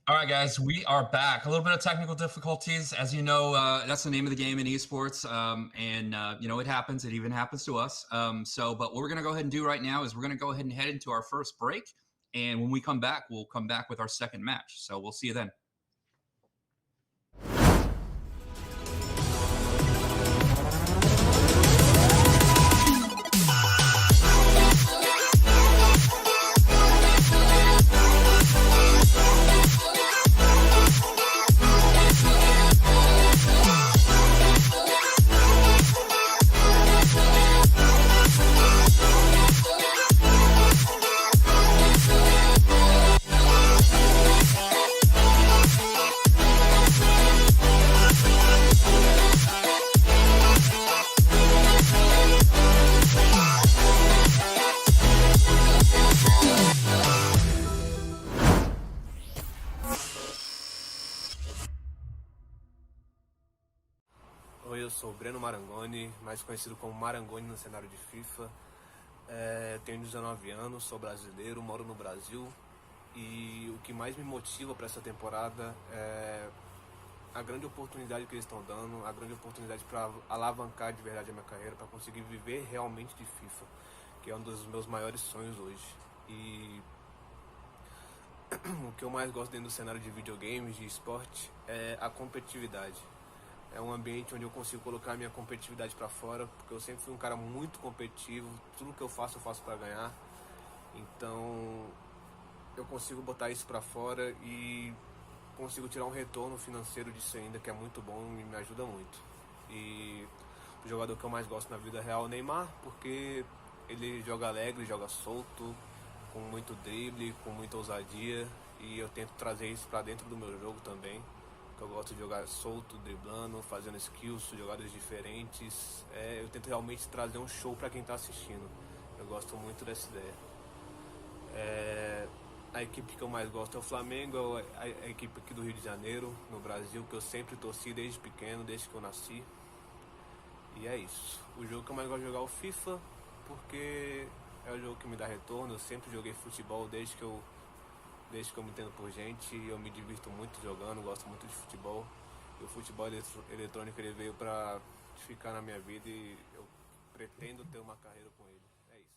All right, guys, we are back. A little bit of technical difficulties. As you know, that's the name of the game in esports. You know, it happens. It even happens to us. But what we're going to go ahead and do right now is we're going to go ahead and head into our first break. And when we come back, we'll come back with our second match. So we'll see you then. Oi, eu sou o Breno Marangoni, mais conhecido como Marangoni no cenário de FIFA. Tenho 19 anos, sou brasileiro, moro no Brasil e o que mais me motiva para essa temporada é a grande oportunidade que eles estão dando, a grande oportunidade para alavancar de verdade a minha carreira, para conseguir viver realmente de FIFA, que é um dos meus maiores sonhos hoje. E o que eu mais gosto dentro do cenário de videogames, de esporte, é a competitividade. É um ambiente onde eu consigo colocar a minha competitividade para fora, porque eu sempre fui um cara muito competitivo, tudo que eu faço para ganhar. Então eu consigo botar isso para fora e consigo tirar um retorno financeiro disso ainda, que é muito bom e me ajuda muito. E o jogador que eu mais gosto na vida real é o Neymar, porque ele joga alegre, joga solto, com muito drible, com muita ousadia, e eu tento trazer isso para dentro do meu jogo também. Eu gosto de jogar solto, driblando, fazendo skills, jogadas diferentes. Eu tento realmente trazer um show para quem está assistindo. Eu gosto muito dessa ideia. A equipe que eu mais gosto é o Flamengo, a equipe aqui do Rio de Janeiro, no Brasil, que eu sempre torci desde pequeno, desde que eu nasci. E é isso. O jogo que eu mais gosto de jogar é o FIFA, porque é o jogo que me dá retorno. Eu sempre joguei futebol desde que eu me entendo por gente, eu me divirto muito jogando, gosto muito de futebol. E o futebol eletrônico ele veio para ficar na minha vida e eu pretendo ter uma carreira com ele. É isso.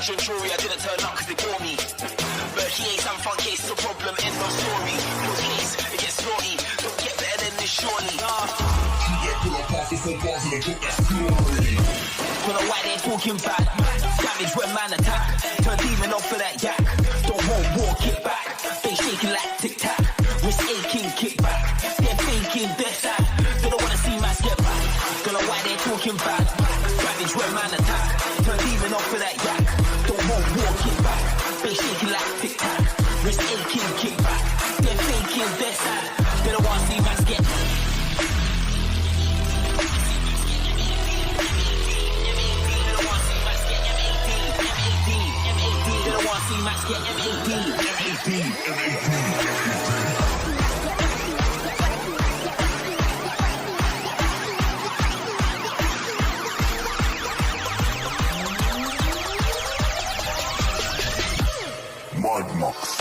Imagine Shuri, I didn't turn up cause they bore me. But he ain't some fun case, it's a problem, end of story. Your case, it gets naughty, don't get better than this surely. Don't know why they talking bad. Damage when man attack. Turn demon off for that yak. Don't walk it back. They shaking like tic tac. Wrist aching, kick back. They're faking, they're sad. They don't wanna see man get back. Don't know why they talking bad. Damage when man attack. Turn demon off for that yak. Don't walk it back. They shaking like tic tac. Wrist aching, kick back. They're faking, they're sad. They don't wanna see man get back. See Max get M18. Max.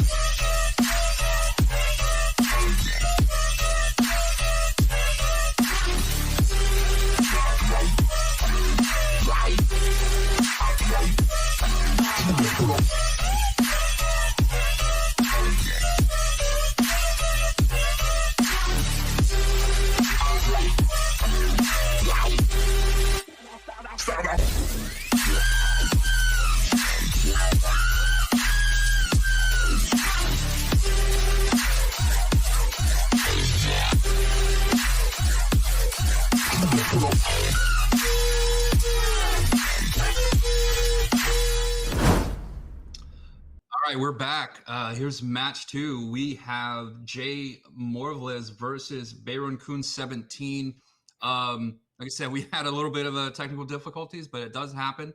We're back. Here's match 2. We have Jay Morvles versus Bayron Kuhn 17. Like I said, we had a little bit of technical difficulties, but it does happen.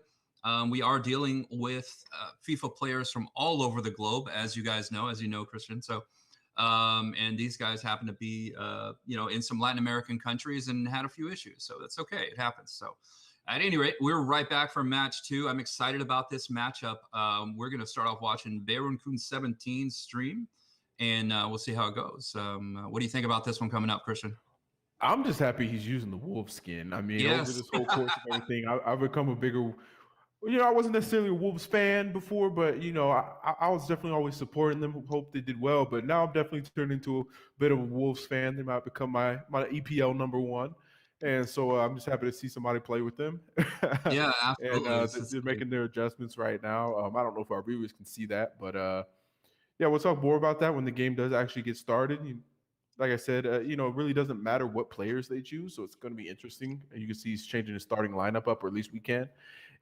We are dealing with FIFA players from all over the globe, as you guys know, Christian. So, and these guys happen to be, in some Latin American countries and had a few issues. So that's okay. It happens. So at any rate, we're right back for match 2. I'm excited about this matchup. We're going to start off watching Bayron Kuhn 17 stream, and we'll see how it goes. What do you think about this one coming up, Christian? I'm just happy he's using the wolf skin. I mean, over this whole course of everything, I've become a bigger, I wasn't necessarily a Wolves fan before, but, I was definitely always supporting them, hope they did well. But now I'm definitely turned into a bit of a Wolves fan. They might become my EPL number 1. And so I'm just happy to see somebody play with them. Yeah, absolutely. And they're making their adjustments right now. I don't know if our viewers can see that, but we'll talk more about that when the game does actually get started. Like I said, it really doesn't matter what players they choose, so it's going to be interesting. And you can see he's changing his starting lineup up, or at least we can.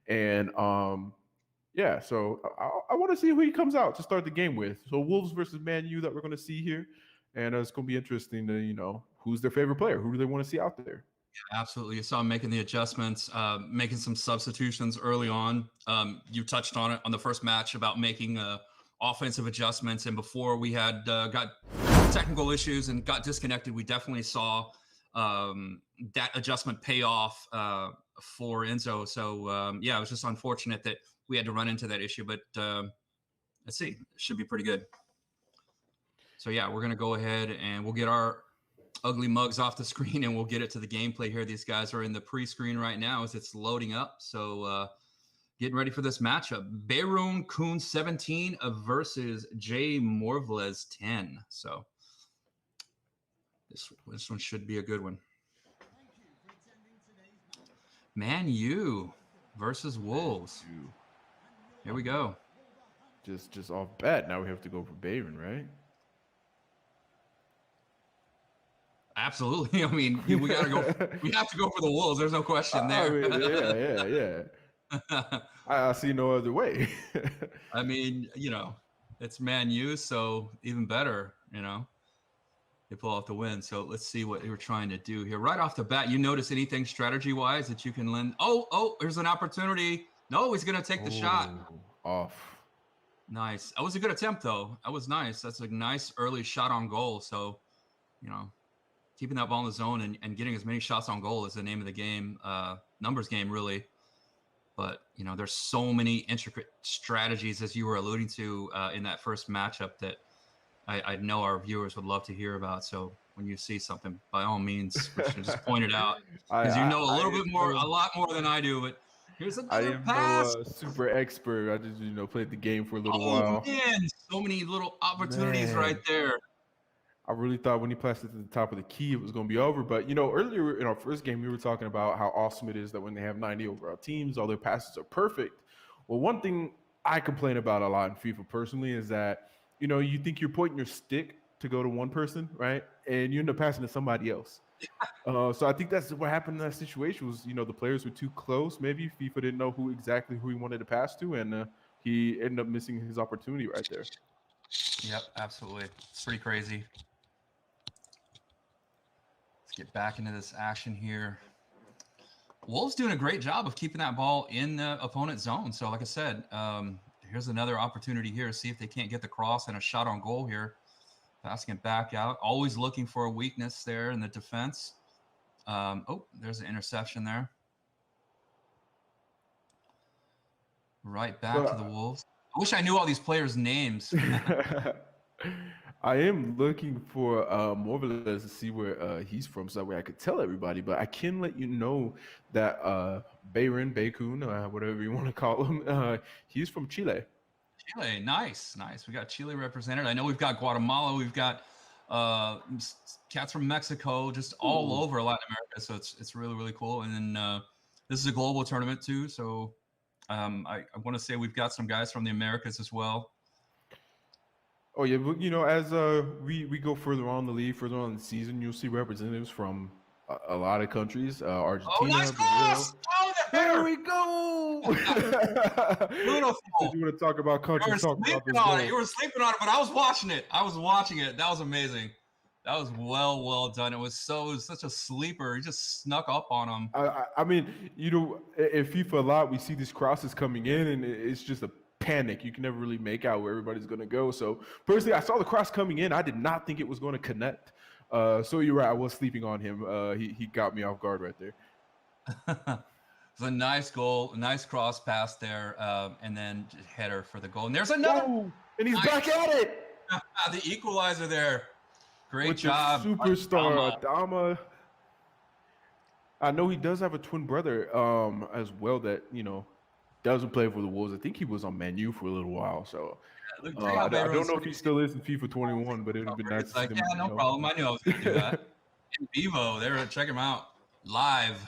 And so I want to see who he comes out to start the game with. So Wolves versus Man U that we're going to see here, and it's going to be interesting to who's their favorite player, who do they want to see out there. Absolutely. You saw him making the adjustments, making some substitutions early on. You touched on it on the first match about making offensive adjustments. And before we had got technical issues and got disconnected, we definitely saw that adjustment pay off for Enzo. So, it was just unfortunate that we had to run into that issue. But let's see. It should be pretty good. So, we're going to go ahead and we'll get our ugly mugs off the screen and we'll get it to the gameplay here. These guys are in the pre-screen right now as it's loading up. So getting ready for this matchup. Bayron Kuhn 17 versus Jay Morvles 10. So this one should be a good one. Man U versus Wolves. Here we go. Just off bat, now we have to go for Bayron, right? Absolutely. I mean, we gotta go. We have to go for the Wolves. There's no question there. Yeah. I see no other way. I mean, it's Man U, so even better. They pull off the win. So let's see what they were trying to do here. Right off the bat, you notice anything strategy-wise that you can lend? Oh, there's an opportunity. No, he's gonna take the shot. Off. Nice. That was a good attempt, though. That was nice. That's a nice early shot on goal. So, keeping that ball in the zone and getting as many shots on goal is the name of the game. Numbers game, really. But, there's so many intricate strategies, as you were alluding to in that first matchup, that I know our viewers would love to hear about. So when you see something, by all means, Christian, just point it out. Because a lot more than I do. But Here's I another am pass. no super expert. I just played the game for a little Oh while. man, so many little opportunities Man. right there. I really thought when he passed it to the top of the key, it was going to be over. But, earlier in our first game, we were talking about how awesome it is that when they have 90 overall teams, all their passes are perfect. Well, one thing I complain about a lot in FIFA personally is that, you think you're pointing your stick to go to one person, right? And you end up passing to somebody else. So I think that's what happened in that situation was, the players were too close. Maybe FIFA didn't know who he wanted to pass to, and he ended up missing his opportunity right there. Yep, absolutely. It's pretty crazy. Let's get back into this action here. Wolves doing a great job of keeping that ball in the opponent's zone. So, like I said, here's another opportunity here. See if they can't get the cross and a shot on goal here. Passing it back out. Always looking for a weakness there in the defense. There's an interception there. Right back to the Wolves. I wish I knew all these players' names. I am looking for Morales to see where he's from, so that way I could tell everybody. But I can let you know that Bakun, whatever you want to call him, he's from Chile. Chile, nice. We got Chile represented. I know we've got Guatemala. We've got cats from Mexico, just all over Latin America. So it's really, really cool. And then this is a global tournament too. So I want to say we've got some guys from the Americas as well. Oh yeah, but as we go further on in the league, further on in the season, you'll see representatives from a lot of countries. Argentina, nice Brazil. cross! Oh, there we go. Beautiful. You want to talk about countries? You were sleeping on it, but I was watching it. That was amazing. That was well done. It was such a sleeper. He just snuck up on him. I mean, in FIFA a lot, we see these crosses coming in, and it's just a panic. You can never really make out where everybody's going to go. So personally, I saw the cross coming in. I did not think it was going to connect. So you're right. I was sleeping on him. He got me off guard right there. It's a nice goal, nice cross pass there, and then header for the goal. And there's another. Oh, and he's back at it. The equalizer there. Great With job. The superstar Adama. I know he does have a twin brother as well that, doesn't play for the Wolves. I think he was on Man U for a little while. So I don't know if he still is in FIFA 21, but it would have been nice to see him. Yeah, no problem. I knew I was going to do that. In vivo, check him out live.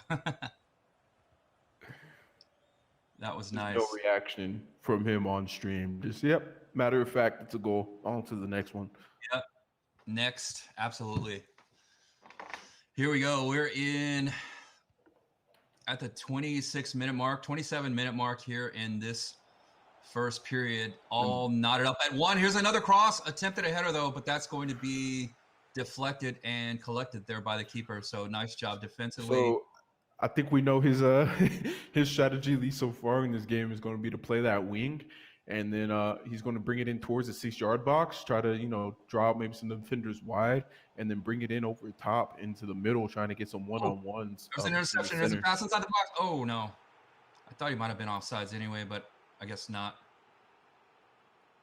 That was nice. No reaction from him on stream. Just, matter of fact, it's a goal. On to the next one. Yep. Next, absolutely. Here we go. We're in at the 27-minute mark here in this first period. All knotted up at one. Here's another cross. Attempted a header, though, but that's going to be deflected and collected there by the keeper. So nice job defensively. So I think we know his his strategy, at least so far in this game, is going to be to play that wing. And then he's going to bring it in towards the 6-yard box, try to, draw out maybe some defenders wide, and then bring it in over the top into the middle, trying to get some one-on-ones. There's an interception. There's a pass inside the box. Oh, no. I thought he might have been offsides anyway, but I guess not.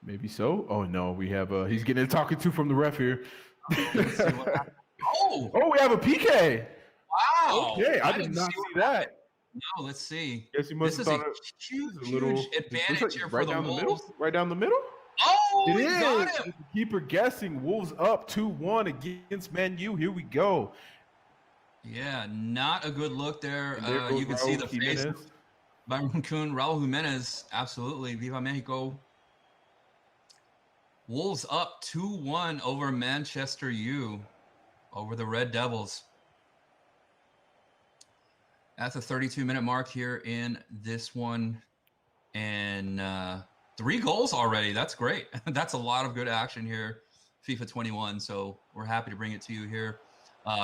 Maybe so. Oh, no. We have he's getting a talking to from the ref here. Let's see what happens. Oh, we have a PK. Wow. Okay, I did not see that. No, let's see. Guess he must this have is thought a huge advantage here for the Wolves. Right down the middle? Oh, it he is. got him. The keeper guessing. Wolves up 2-1 against Man U. Here we go. Yeah, not a good look there. You can Raul see the Jimenez. face by Raul Jimenez. Absolutely. Viva Mexico. Wolves up 2-1 over Manchester U, over the Red Devils. At the 32-minute mark here in this one. And 3 goals already. That's great. That's a lot of good action here, FIFA 21. So we're happy to bring it to you here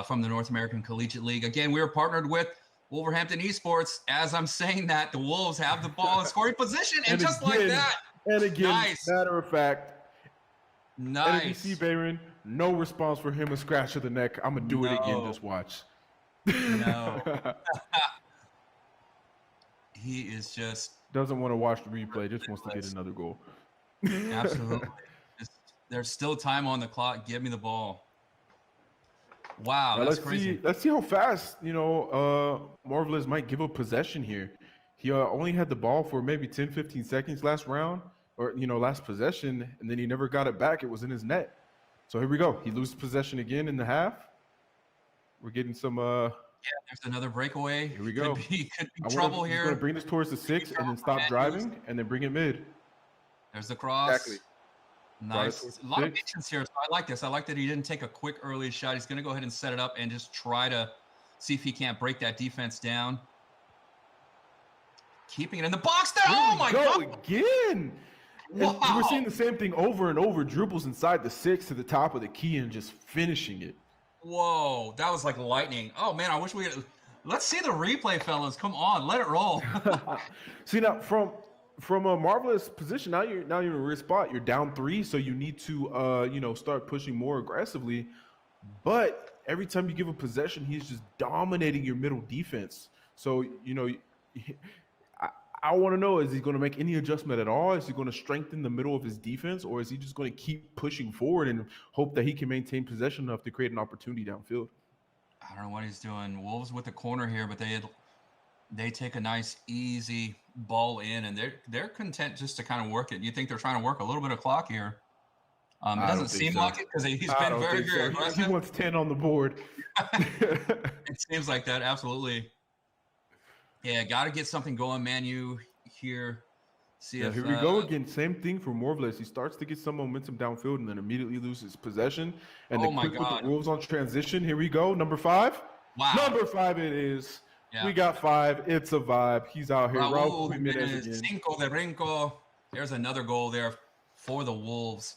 from the North American Collegiate League. Again, we are partnered with Wolverhampton Esports. As I'm saying that, the Wolves have the ball in scoring position. And just again, like that. And again, nice. Matter of fact. Nice. And if you see Bayron, no response for him, a scratch to the neck. I'm going to do it again. Just watch. No. He is just doesn't want to watch the replay, just wants to get another goal. Absolutely. There's still time on the clock. Give me the ball. Wow, that's crazy. Let's see how fast, Marvelous might give up possession here. he only had the ball for maybe 10, 15 seconds last round, or last possession, and then he never got it back. It was in his net. So here we go. He loses possession again in the half. We're getting some. Yeah, there's another breakaway. Here we go. Could be I trouble he's here. going to bring this towards the 6 and then stop driving and then bring it mid. There's the cross. Exactly. Nice. A lot of patience here. So I like this. I like that he didn't take a quick early shot. He's going to go ahead and set it up and just try to see if he can't break that defense down. Keeping it in the box there. Oh my God. Again. Wow. And we're seeing the same thing over and over. Dribbles inside the 6 to the top of the key and just finishing it. Whoa, that was like lightning. Oh man, I wish we had. Let's see the replay, fellas. Come on, let it roll. See now from a marvelous position, now you're in a weird spot. You're down 3, so you need to start pushing more aggressively. But every time you give a possession, he's just dominating your middle defense. So I want to know, is he going to make any adjustment at all? Is he going to strengthen the middle of his defense, or is he just going to keep pushing forward and hope that he can maintain possession enough to create an opportunity downfield? I don't know what he's doing. Wolves with the corner here, but they take a nice easy ball in, and they're content just to kind of work it. You think they're trying to work a little bit of clock here? It doesn't seem like it because he's been very aggressive. He wants 10 on the board. It seems like that, absolutely. Yeah, got to get something going, Man U here. Here we go again. Same thing for Morvles. He starts to get some momentum downfield and then immediately loses possession. And then quick with the Wolves on transition. Here we go. Number 5. Wow. Number 5 it is. Yeah. We got 5. It's a vibe. He's out here. Raul Jimenez, Cinco de Brinco. There's another goal there for the Wolves.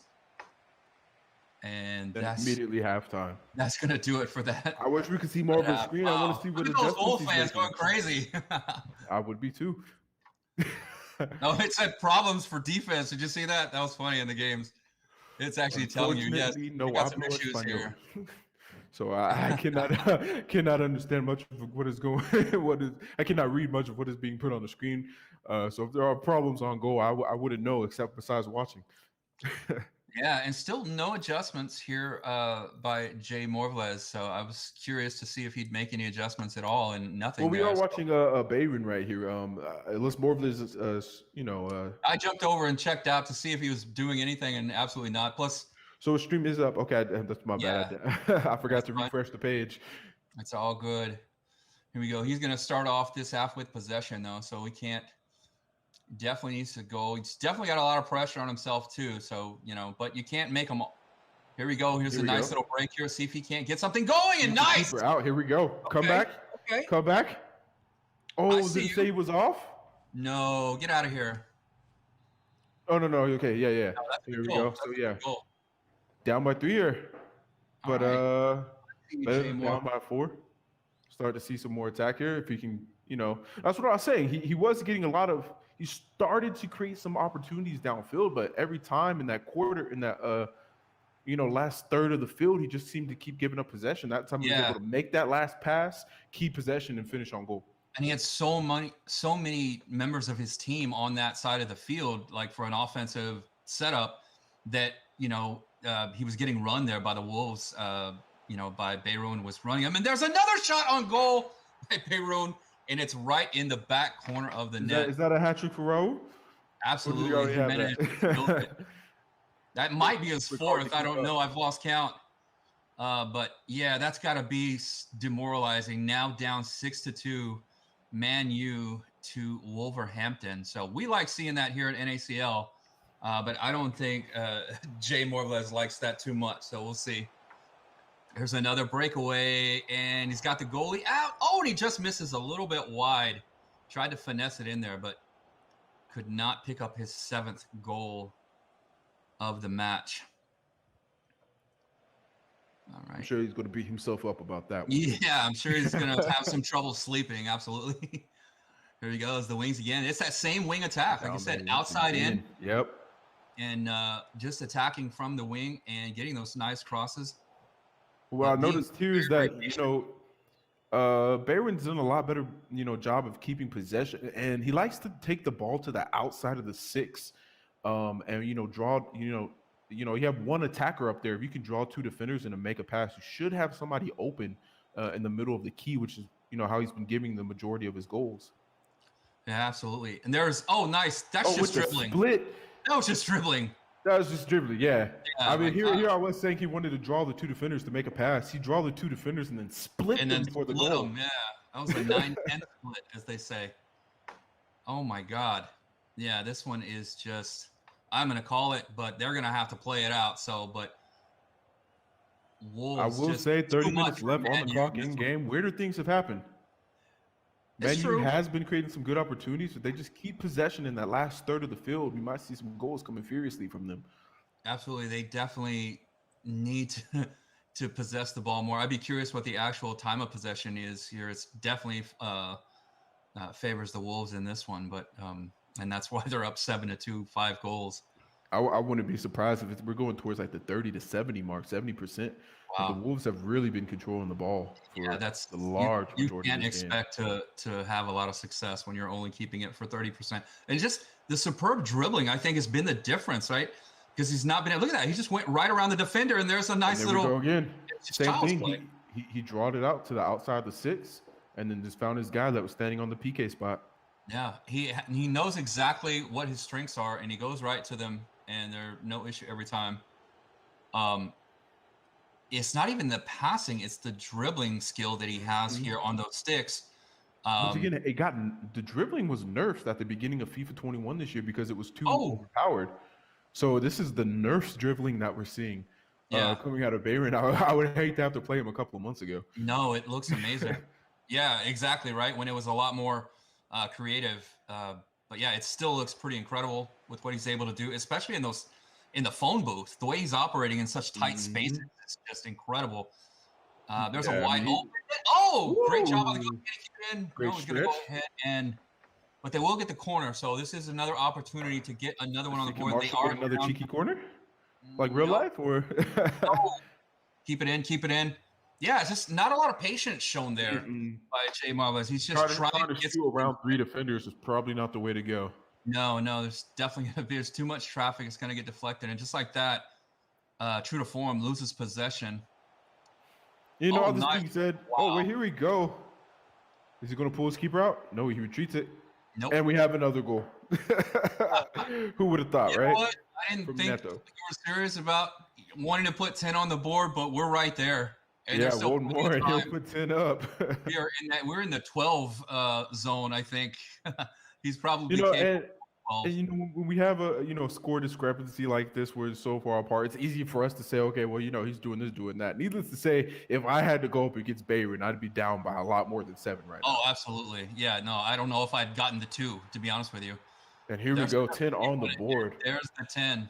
And that's immediately halftime. That's going to do it for that. I wish we could see more of a screen. I want to see what those Wolves fans going crazy. I would be too. No, it said problems for defense. Did you see that? That was funny in the games. It's actually telling you, yes, no, we got some issues here. So I cannot understand much of what is going. I cannot read much of what is being put on the screen. So if there are problems on goal, I wouldn't know except besides watching. Yeah, and still no adjustments here by Jay Morvles. So I was curious to see if he'd make any adjustments at all, and nothing. Well, we are watching a Bayern right here. Unless Morvles is, I jumped over and checked out to see if he was doing anything, and absolutely not. Plus, so his stream is up. Okay, that's my bad. I forgot to refresh the page. It's all good. Here we go. He's going to start off this half with possession, though, so we can't. Definitely needs to go. He's definitely got a lot of pressure on himself too. So, but you can't make him. Here we go. Here's a nice little break here. See if he can't get something going. And nice. Keeper out. Here we go. Come back. Okay. Come back. Oh, did he say he was off? No, get out of here. Oh, no. Okay. Yeah. No, here we go. So, yeah. Down by 3 here. But, down by 4. Start to see some more attack here. If he can, that's what I was saying. He was getting he started to create some opportunities downfield, but every time in that quarter, in that last third of the field, he just seemed to keep giving up possession. That time he was able to make that last pass, keep possession, and finish on goal. And he had so many members of his team on that side of the field, like for an offensive setup, that he was getting run there by the Wolves. By Bayroun was running him, and there's another shot on goal by Bayroun. And it's right in the back corner of the net. Is that a hat trick for Raul? Absolutely. That might be his 4th. I don't know. I've lost count. But yeah, that's got to be demoralizing. Now down 6-2, Man U to Wolverhampton. So we like seeing that here at NACL. But I don't think Jay Morvles likes that too much. So we'll see. There's another breakaway, and he's got the goalie out. Oh, and he just misses a little bit wide. Tried to finesse it in there, but could not pick up his 7th goal of the match. All right. I'm sure he's going to beat himself up about that one. Yeah, I'm sure he's going to have some trouble sleeping. Absolutely. Here he goes, the wings again. It's that same wing attack. Like I said, outside in. Yep. And just attacking from the wing and getting those nice crosses. Well, I noticed here is that, Bayron's done a lot better, job of keeping possession, and he likes to take the ball to the outside of the 6, and draw. You have one attacker up there. If you can draw 2 defenders and then make a pass, you should have somebody open in the middle of the key, which is how he's been giving the majority of his goals. Yeah, absolutely. And there's nice. That's with just the dribbling. split. That was just dribbling. That was just dribbling, yeah. Yeah, I mean, like, here I was saying he wanted to draw the two defenders to make a pass. He draw the two defenders and then split them for the goal. Them, yeah, that was a 9-10 split, as they say. Oh my God. Yeah, this one is just. I'm gonna call it, but they're gonna have to play it out. So, but Wolves. I will say 30 minutes left on the clock in one. game. Weirder things have happened. It's Man U true. has been creating some good opportunities, but they just keep possession in that last third of the field. We might see some goals coming furiously from them. Absolutely, they definitely need to possess the ball more. I'd be curious what the actual time of possession is here. It's definitely favors the Wolves in this one, but and that's why they're up 7-2, 5 goals. I wouldn't be surprised if we're going towards like the 30 to 70 mark, 70%. Wow. The Wolves have really been controlling the ball for that's the large you majority can't of the game. expect to have a lot of success when you're only keeping it for 30%. And just the superb dribbling, I think, has been the difference, right? Because he's not been. Look at that. He just went right around the defender, and there's a nice and there little. we go again. Same thing. Play. He drawed it out to the outside of the 6, and then just found his guy that was standing on the PK spot. Yeah, he knows exactly what his strengths are, and he goes right to them, and they're no issue every time. It's not even the passing; it's the dribbling skill that he has here on those sticks. Once again, the dribbling was nerfed at the beginning of FIFA 21 this year because it was too overpowered. So this is the nerfs dribbling that we're seeing coming out of Bayern. I would hate to have to play him a couple of months ago. No, it looks amazing. Yeah, exactly right. When it was a lot more creative, but yeah, it still looks pretty incredible with what he's able to do, especially in the phone booth. The way he's operating in such tight spaces is just incredible. There's a wide open. Great job on the goal. Keep it in. Great he's gonna go ahead but they will get the corner. So this is another opportunity to get another one on the board. They are another cheeky corner, like real life, or keep it in. Yeah, it's just not a lot of patience shown there by Che Marvelous. He's just trying to get around 3 defenders is probably not the way to go. No, there's definitely there's too much traffic. It's gonna get deflected, and just like that, true to form, loses possession. All this being said, wait, here we go. Is he going to pull his keeper out? No, he retreats it. Nope. And we have another goal. Who would have thought, right? What? I didn't think you were serious about wanting to put 10 on the board, but we're right there. And one more, and he'll put 10 up. We're in the 12 zone, I think. He's probably and when we have a score discrepancy like this where it's so far apart, it's easy for us to say, okay, well, he's doing this, doing that. Needless to say, if I had to go up against Bayern, I'd be down by a lot more than 7 right now. Oh, absolutely. Yeah, no, I don't know if I'd gotten the 2, to be honest with you. And here we go, 10 on the board. There's the 10.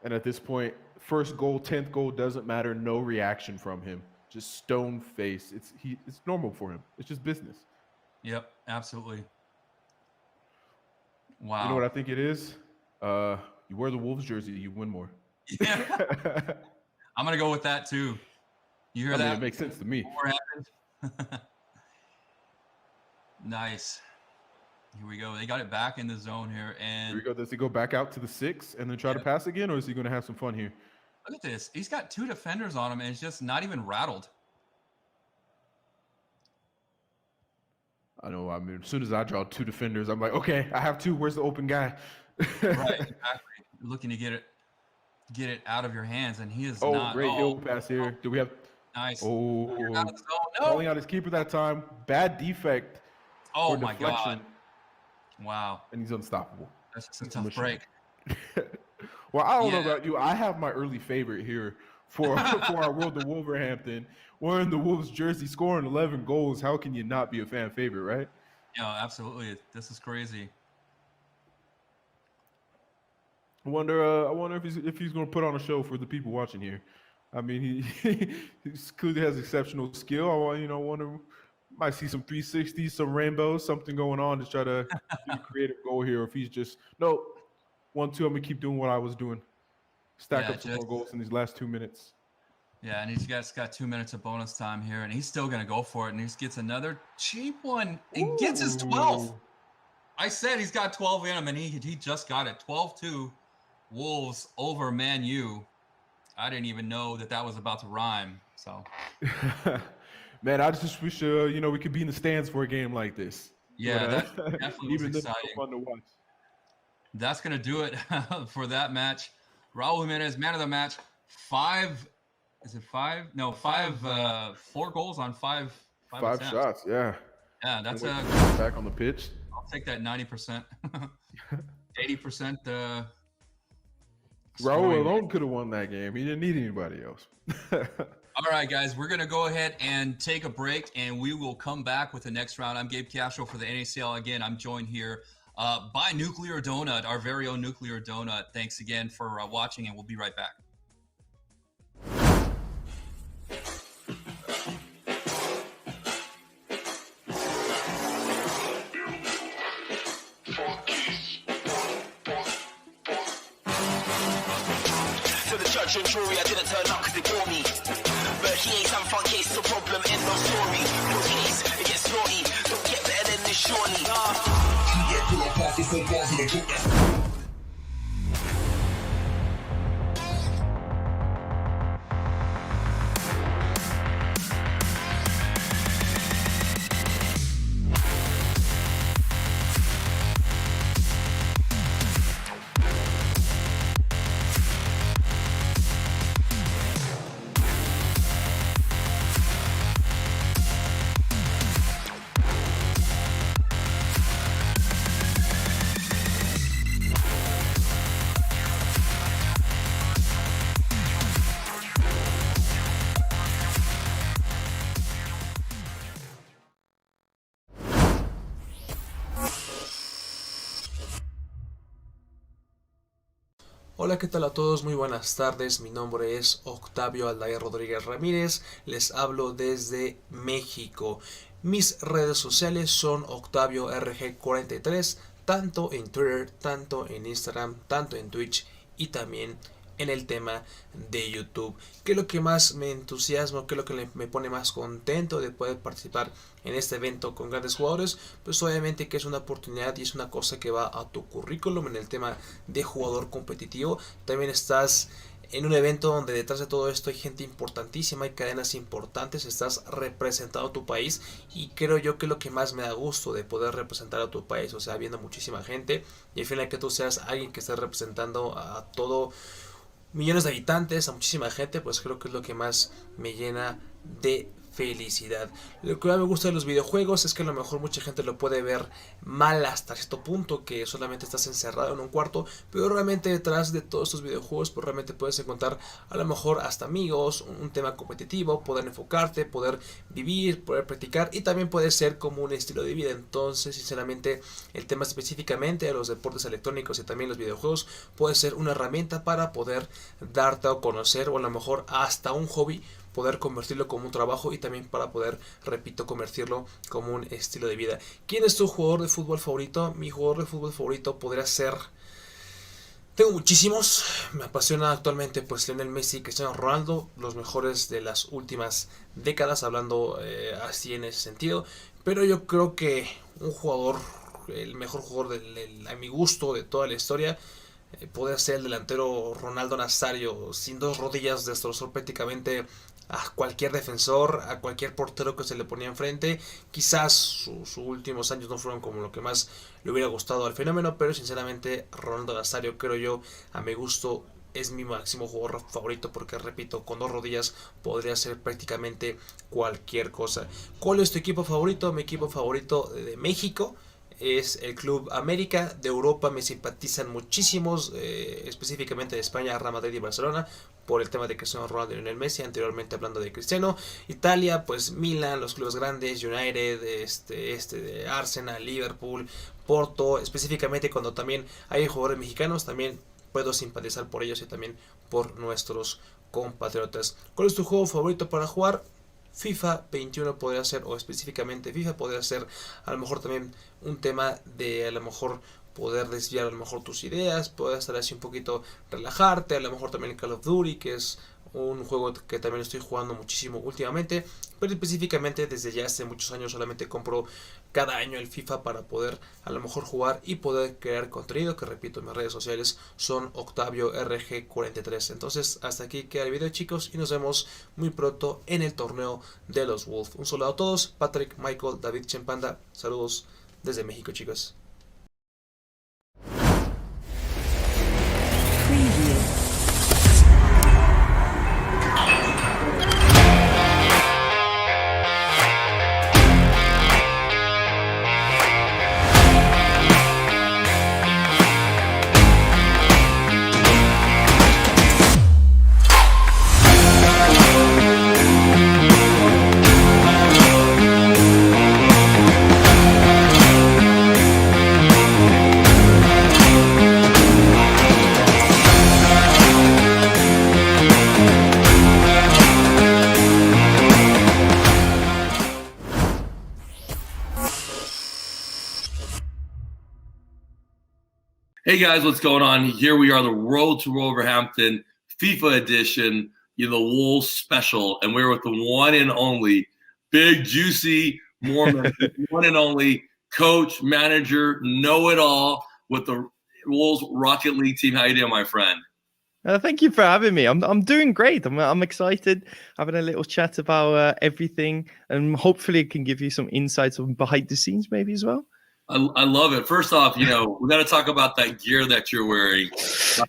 And at this point, first goal, 10th goal, doesn't matter. No reaction from him. Just stone face. It's normal for him. It's just business. Yep, absolutely. Wow. You know what I think it is? You wear the Wolves jersey, you win more. Yeah. I'm going to go with that too. You hear that? Mean, it makes sense to me. Nice. Here we go. They got it back in the zone here. And here we go. Does he go back out to the 6 and then try to pass again, or is he going to have some fun here? Look at this. He's got 2 defenders on him, and it's just not even rattled. I know. I mean, as soon as I draw 2 defenders, I'm like, okay, I have 2. Where's the open guy? Right, exactly. You're looking to get it out of your hands, and he is not. Great hill pass here. Do we have? Nice. Oh, out of the zone. No. Calling out his keeper that time. Bad defect. Oh my God! Wow. And he's unstoppable. That's just a tough break. Well, I don't know about you. I have my early favorite here for our World of Wolverhampton. Wearing the Wolves jersey, scoring 11 goals. How can you not be a fan favorite, right? Yeah, absolutely. This is crazy. I wonder if he's going to put on a show for the people watching here. I mean, he clearly has exceptional skill. I wonder, might see some 360s, some rainbows, something going on to try to create a goal here. Or if he's just 1-2, I'm gonna keep doing what I was doing. Stack up some more goals in these last 2 minutes. Yeah, and he's got 2 minutes of bonus time here, and he's still going to go for it, and he gets another cheap one. He gets his 12th. I said he's got 12 in him, and he just got it. 12-2 Wolves over Man U. I didn't even know that was about to rhyme. So, man, I just wish we could be in the stands for a game like this. Yeah, But that definitely was even then, it's exciting. still fun to watch. That's going to do it for that match. Raul Jimenez, man of the match. Is it five? No, five, 4 goals on five Five attempts. shots, yeah. Yeah, that's Can't wait a. to get back on the pitch. I'll take that 90%. 80% Raul scoring. alone could have won that game. He didn't need anybody else. All right, guys, we're going to go ahead and take a break, and we will come back with the next round. I'm Gabe Castro for the NACL. Again, I'm joined here by Nuclear Donut, our very own Nuclear Donut. Thanks again for watching, and we'll be right back. Judge and jury, I didn't turn up cause they bore me. But he ain't some fun case, no problem, end of story. No case, it gets naughty. Don't get better than this, surely. Hola, ¿qué tal a todos? Muy buenas tardes, mi nombre es Octavio Aldair Rodríguez Ramírez, les hablo desde México. Mis redes sociales son OctavioRG43, tanto en Twitter, tanto en Instagram, tanto en Twitch y también en el tema de YouTube. ¿Qué es lo que más me entusiasma? ¿Qué es lo que me pone más contento de poder participar en este evento con grandes jugadores? Pues obviamente que es una oportunidad y es una cosa que va a tu currículum en el tema de jugador competitivo. También estás en un evento donde detrás de todo esto hay gente importantísima, hay cadenas importantes, estás representando a tu país y creo yo que es lo que más me da gusto de poder representar a tu país, o sea, viendo muchísima gente y al final que tú seas alguien que esté representando a todo millones de habitantes, a muchísima gente, pues creo que es lo que más me llena de felicidad. Lo que más me gusta de los videojuegos es que a lo mejor mucha gente lo puede ver mal hasta cierto punto, que solamente estás encerrado en un cuarto, pero realmente detrás de todos estos videojuegos pues realmente puedes encontrar a lo mejor hasta amigos, un tema competitivo, poder enfocarte, poder vivir, poder practicar y también puede ser como un estilo de vida. Entonces sinceramente el tema específicamente de los deportes electrónicos y también los videojuegos puede ser una herramienta para poder darte a conocer o a lo mejor hasta un hobby, poder convertirlo como un trabajo y también para poder, repito, convertirlo como un estilo de vida. ¿Quién es tu jugador de fútbol favorito? Mi jugador de fútbol favorito podría ser... Tengo muchísimos, me apasiona actualmente pues Lionel Messi y Cristiano Ronaldo, los mejores de las últimas décadas, hablando así en ese sentido, pero yo creo que un jugador, el mejor jugador a mi gusto de toda la historia, podría ser el delantero Ronaldo Nazario. Sin dos rodillas destrozó prácticamente a cualquier defensor, a cualquier portero que se le ponía enfrente. Quizás sus últimos años no fueron como lo que más le hubiera gustado al fenómeno, pero sinceramente Ronaldo Nazario creo yo, a mi gusto, es mi máximo jugador favorito porque, repito, con dos rodillas podría ser prácticamente cualquier cosa. ¿Cuál es tu equipo favorito? Mi equipo favorito de México es el Club América. De Europa me simpatizan muchísimos, específicamente de España, Real Madrid y Barcelona, por el tema de Cristiano Ronaldo y Lionel Messi, anteriormente hablando de Cristiano. Italia, pues Milan, los clubes grandes, United, de Arsenal, Liverpool, Porto, específicamente cuando también hay jugadores mexicanos, también puedo simpatizar por ellos y también por nuestros compatriotas. ¿Cuál es tu juego favorito para jugar? FIFA 21 podría ser, o específicamente FIFA podría ser a lo mejor también un tema de a lo mejor poder desviar a lo mejor tus ideas, poder estar así un poquito relajarte, a lo mejor también Call of Duty, que es un juego que también estoy jugando muchísimo últimamente, pero específicamente desde ya hace muchos años solamente compro cada año el FIFA para poder a lo mejor jugar y poder crear contenido, que repito, mis redes sociales son OctavioRG43. Entonces hasta aquí queda el video, chicos, y nos vemos muy pronto en el torneo de los Wolf. Un saludo a todos, Patrick, Michael, David Chempanda, saludos desde México, chicos. Hey guys, what's going on? Here we are, the Road to Wolverhampton FIFA edition, the Wolves special, and we're with the one and only big, juicy Mormon, one and only coach, manager, know-it-all with the Wolves Rocket League team. How you doing, my friend? Thank you for having me. I'm doing great. I'm excited, having a little chat about everything, and hopefully it can give you some insights on behind the scenes, maybe as well. I love it. First off, we got to talk about that gear that you're wearing.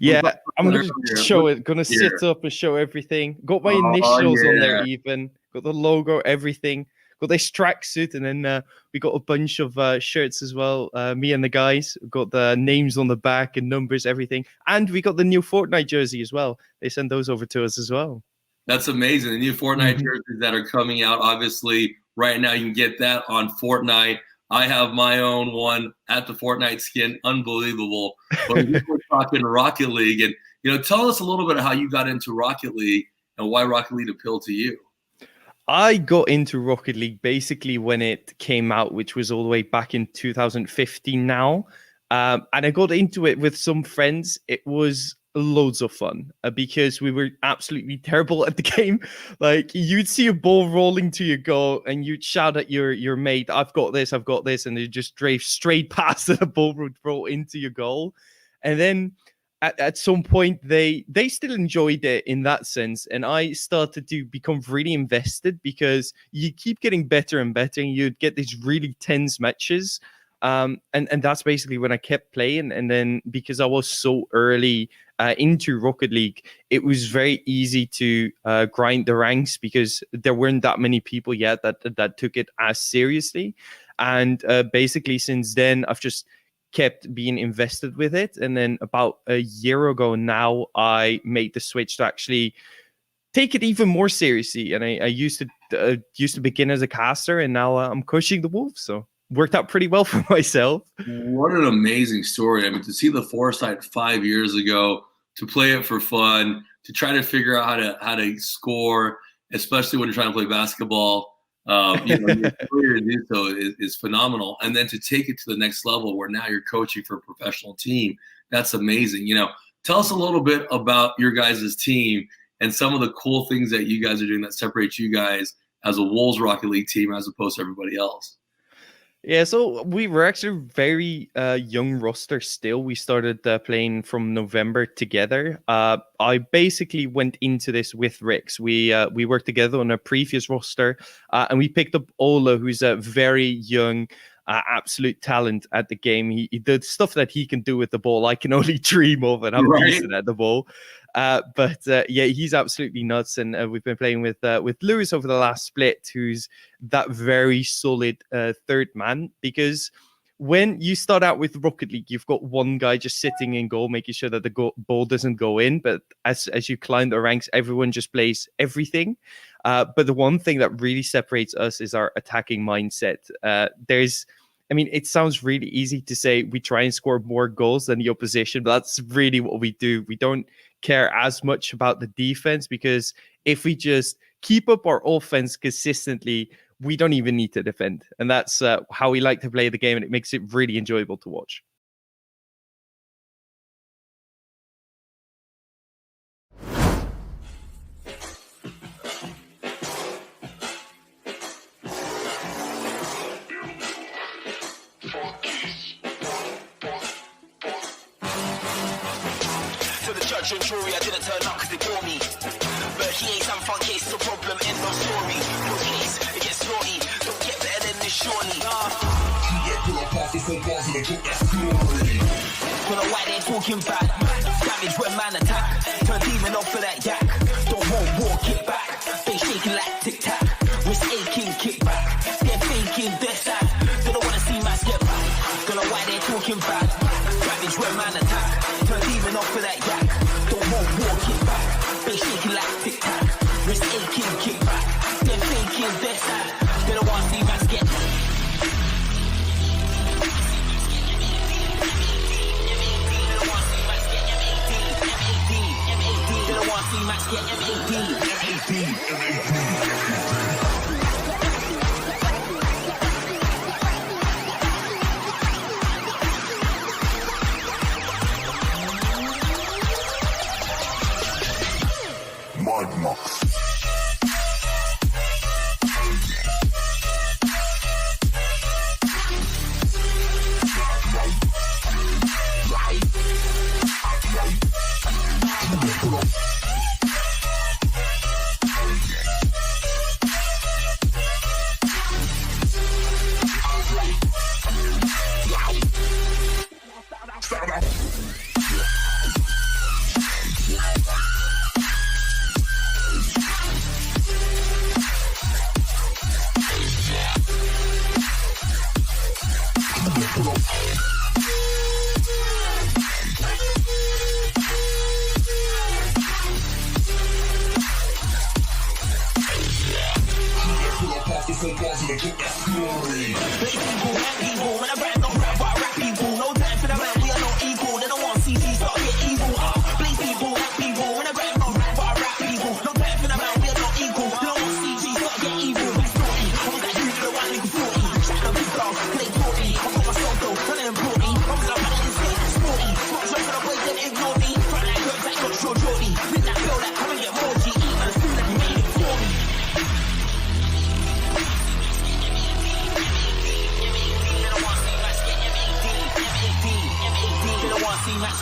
Yeah, I'm going to show it. Going to sit up and show everything. Got my initials on there even. Got the logo, everything. Got this tracksuit, and then we got a bunch of shirts as well. Me and the guys got the names on the back and numbers, everything. And we got the new Fortnite jersey as well. They sent those over to us as well. That's amazing. The new Fortnite jerseys that are coming out, obviously, right now you can get that on Fortnite. I have my own one at the Fortnite skin. Unbelievable. But we're talking Rocket League. And, tell us a little bit of how you got into Rocket League and why Rocket League appealed to you. I got into Rocket League basically when it came out, which was all the way back in 2015 now. And I got into it with some friends. It was loads of fun because we were absolutely terrible at the game. Like, you'd see a ball rolling to your goal and you'd shout at your mate, I've got this, and it just drove straight past and the ball would roll into your goal. And then at some point they still enjoyed it in that sense, and I started to become really invested because you keep getting better and better, and you'd get these really tense matches. And that's basically when I kept playing. And then because I was so early into Rocket League, it was very easy to grind the ranks because there weren't that many people yet that took it as seriously. And basically since then, I've just kept being invested with it. And then about a year ago now, I made the switch to actually take it even more seriously. And I used to begin as a caster, and now I'm coaching the Wolves. So worked out pretty well for myself. What an amazing story. I mean, to see the foresight 5 years ago, to play it for fun, to try to figure out how to score, especially when you're trying to play basketball, your career to do so is phenomenal. And then to take it to the next level where now you're coaching for a professional team, that's amazing. Tell us a little bit about your guys' team and some of the cool things that you guys are doing that separates you guys as a Wolves Rocket League team as opposed to everybody else. Yeah, so we were actually very young roster still. We started playing from November together. I basically went into this with Rix. We worked together on a previous roster, and we picked up Ola, who's a very young, absolute talent at the game. He did stuff that he can do with the ball I can only dream of, and I'm decent at the ball. But he's absolutely nuts, and we've been playing with Lewis over the last split, who's that very solid third man. Because when you start out with Rocket League, you've got one guy just sitting in goal, making sure that the ball doesn't go in. But as you climb the ranks, everyone just plays everything. But the one thing that really separates us is our attacking mindset. It sounds really easy to say we try and score more goals than the opposition, but that's really what we do. We don't care as much about the defense, because if we just keep up our offense consistently, we don't even need to defend. And that's how we like to play the game, and it makes it really enjoyable to watch. Judge and jury, I didn't turn up because they bore me. But he ain't some fun case, it's a problem, end of story. Your case, it gets naughty, don't get better than this surely. Don't know why they're talking bad. Damage when man attack. Turn demon off for that yak. Don't walk it back. They shaking like tic tac. Wrist aching, kick back. They're faking, they're sad. They don't wanna see mass get back. Don't know why they're talking bad. Damage when man attack. Turn demon off for that yak. Don't walk it back. They shaking like tic tac. Wrist aching, kick back. They're faking, they're sad. They don't wanna see mass get back. They don't want to see Max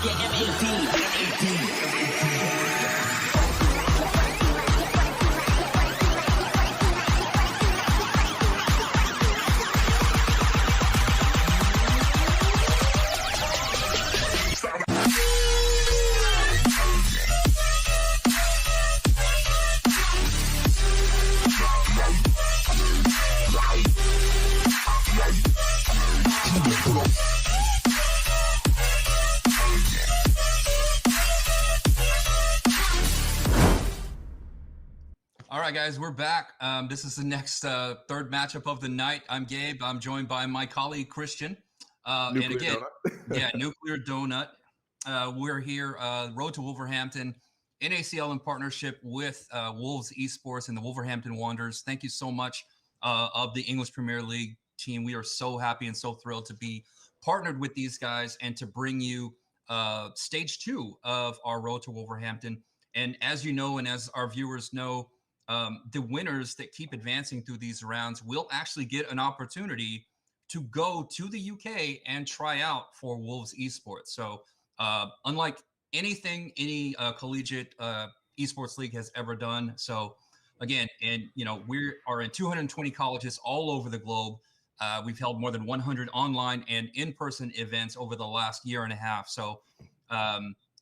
get All right, guys, we're back. This is the next third matchup of the night. I'm Gabe. I'm joined by my colleague, Christian. And again, yeah, Nuclear Donut. We're here, Road to Wolverhampton, NACL in partnership with Wolves Esports and the Wolverhampton Wanderers. Thank you so much of the English Premier League team. We are so happy and so thrilled to be partnered with these guys and to bring you stage 2 of our Road to Wolverhampton. And as you know, and as our viewers know, the winners that keep advancing through these rounds will actually get an opportunity to go to the UK and try out for Wolves Esports. So unlike anything any collegiate esports league has ever done. So again, and you know, we are in 220 colleges all over the globe. We've held more than 100 online and in-person events over the last year and a half. So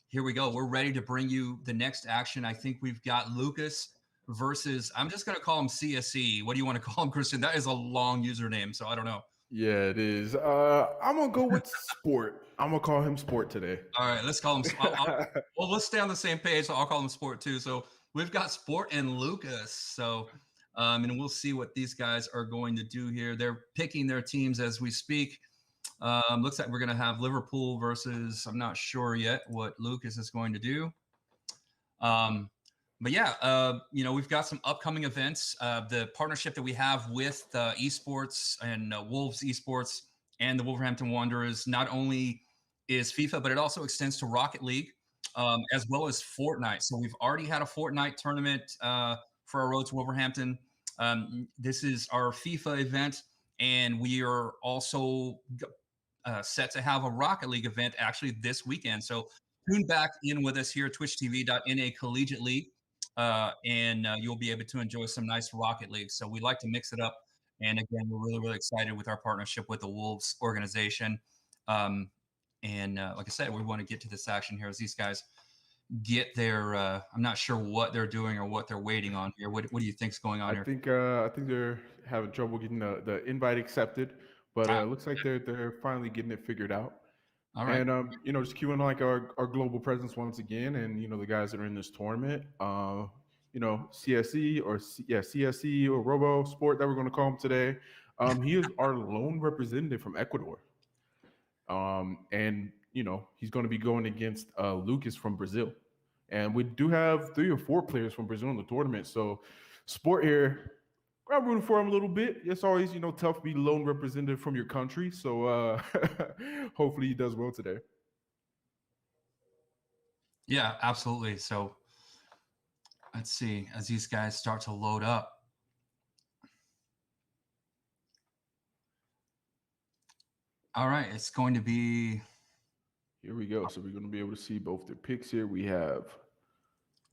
here we go. We're ready to bring you the next action. I think we've got Lucas versus, I'm just going to call him CSE. What do you want to call him, Christian? That is a long username, so I don't know. Yeah, it is. I'm going to go with Sport. I'm going to call him Sport today. All right, let's call him. Well, let's stay on the same page. So I'll call him Sport too. So we've got Sport and Lucas. So, and we'll see what these guys are going to do here. They're picking their teams as we speak. Looks like we're going to have Liverpool versus, I'm not sure yet what Lucas is going to do. But yeah, you know, we've got some upcoming events. The partnership that we have with Esports and Wolves Esports and the Wolverhampton Wanderers not only is FIFA, but it also extends to Rocket League as well as Fortnite. So we've already had a Fortnite tournament for our Road to Wolverhampton. This is our FIFA event, and we are also set to have a Rocket League event actually this weekend. So tune back in with us here at twitchtv.na Collegiate League. And you'll be able to enjoy some nice Rocket League. So we like to mix it up And again, we're really, really excited with our partnership with the Wolves organization. Like I said, we want to get to this action here as these guys get their. I'm not sure what they're doing or what they're waiting on here. What do you think's going on I here? think they're having trouble getting the invite accepted, but it looks like they're finally getting it figured out. All right. And just queuing like our global presence once again, and the guys that are in this tournament, CSE or CSE or Robo Sport that we're going to call him today. He is our lone representative from Ecuador, and he's going to be going against Lucas from Brazil, and we do have 3 or 4 players from Brazil in the tournament. So, Sport here, I'm rooting for him a little bit. It's always tough to be lone representative from your country. So hopefully he does well today. Yeah, absolutely. So let's see as these guys start to load up. All right, it's going to be. Here we go. So we're going to be able to see both their picks here. We have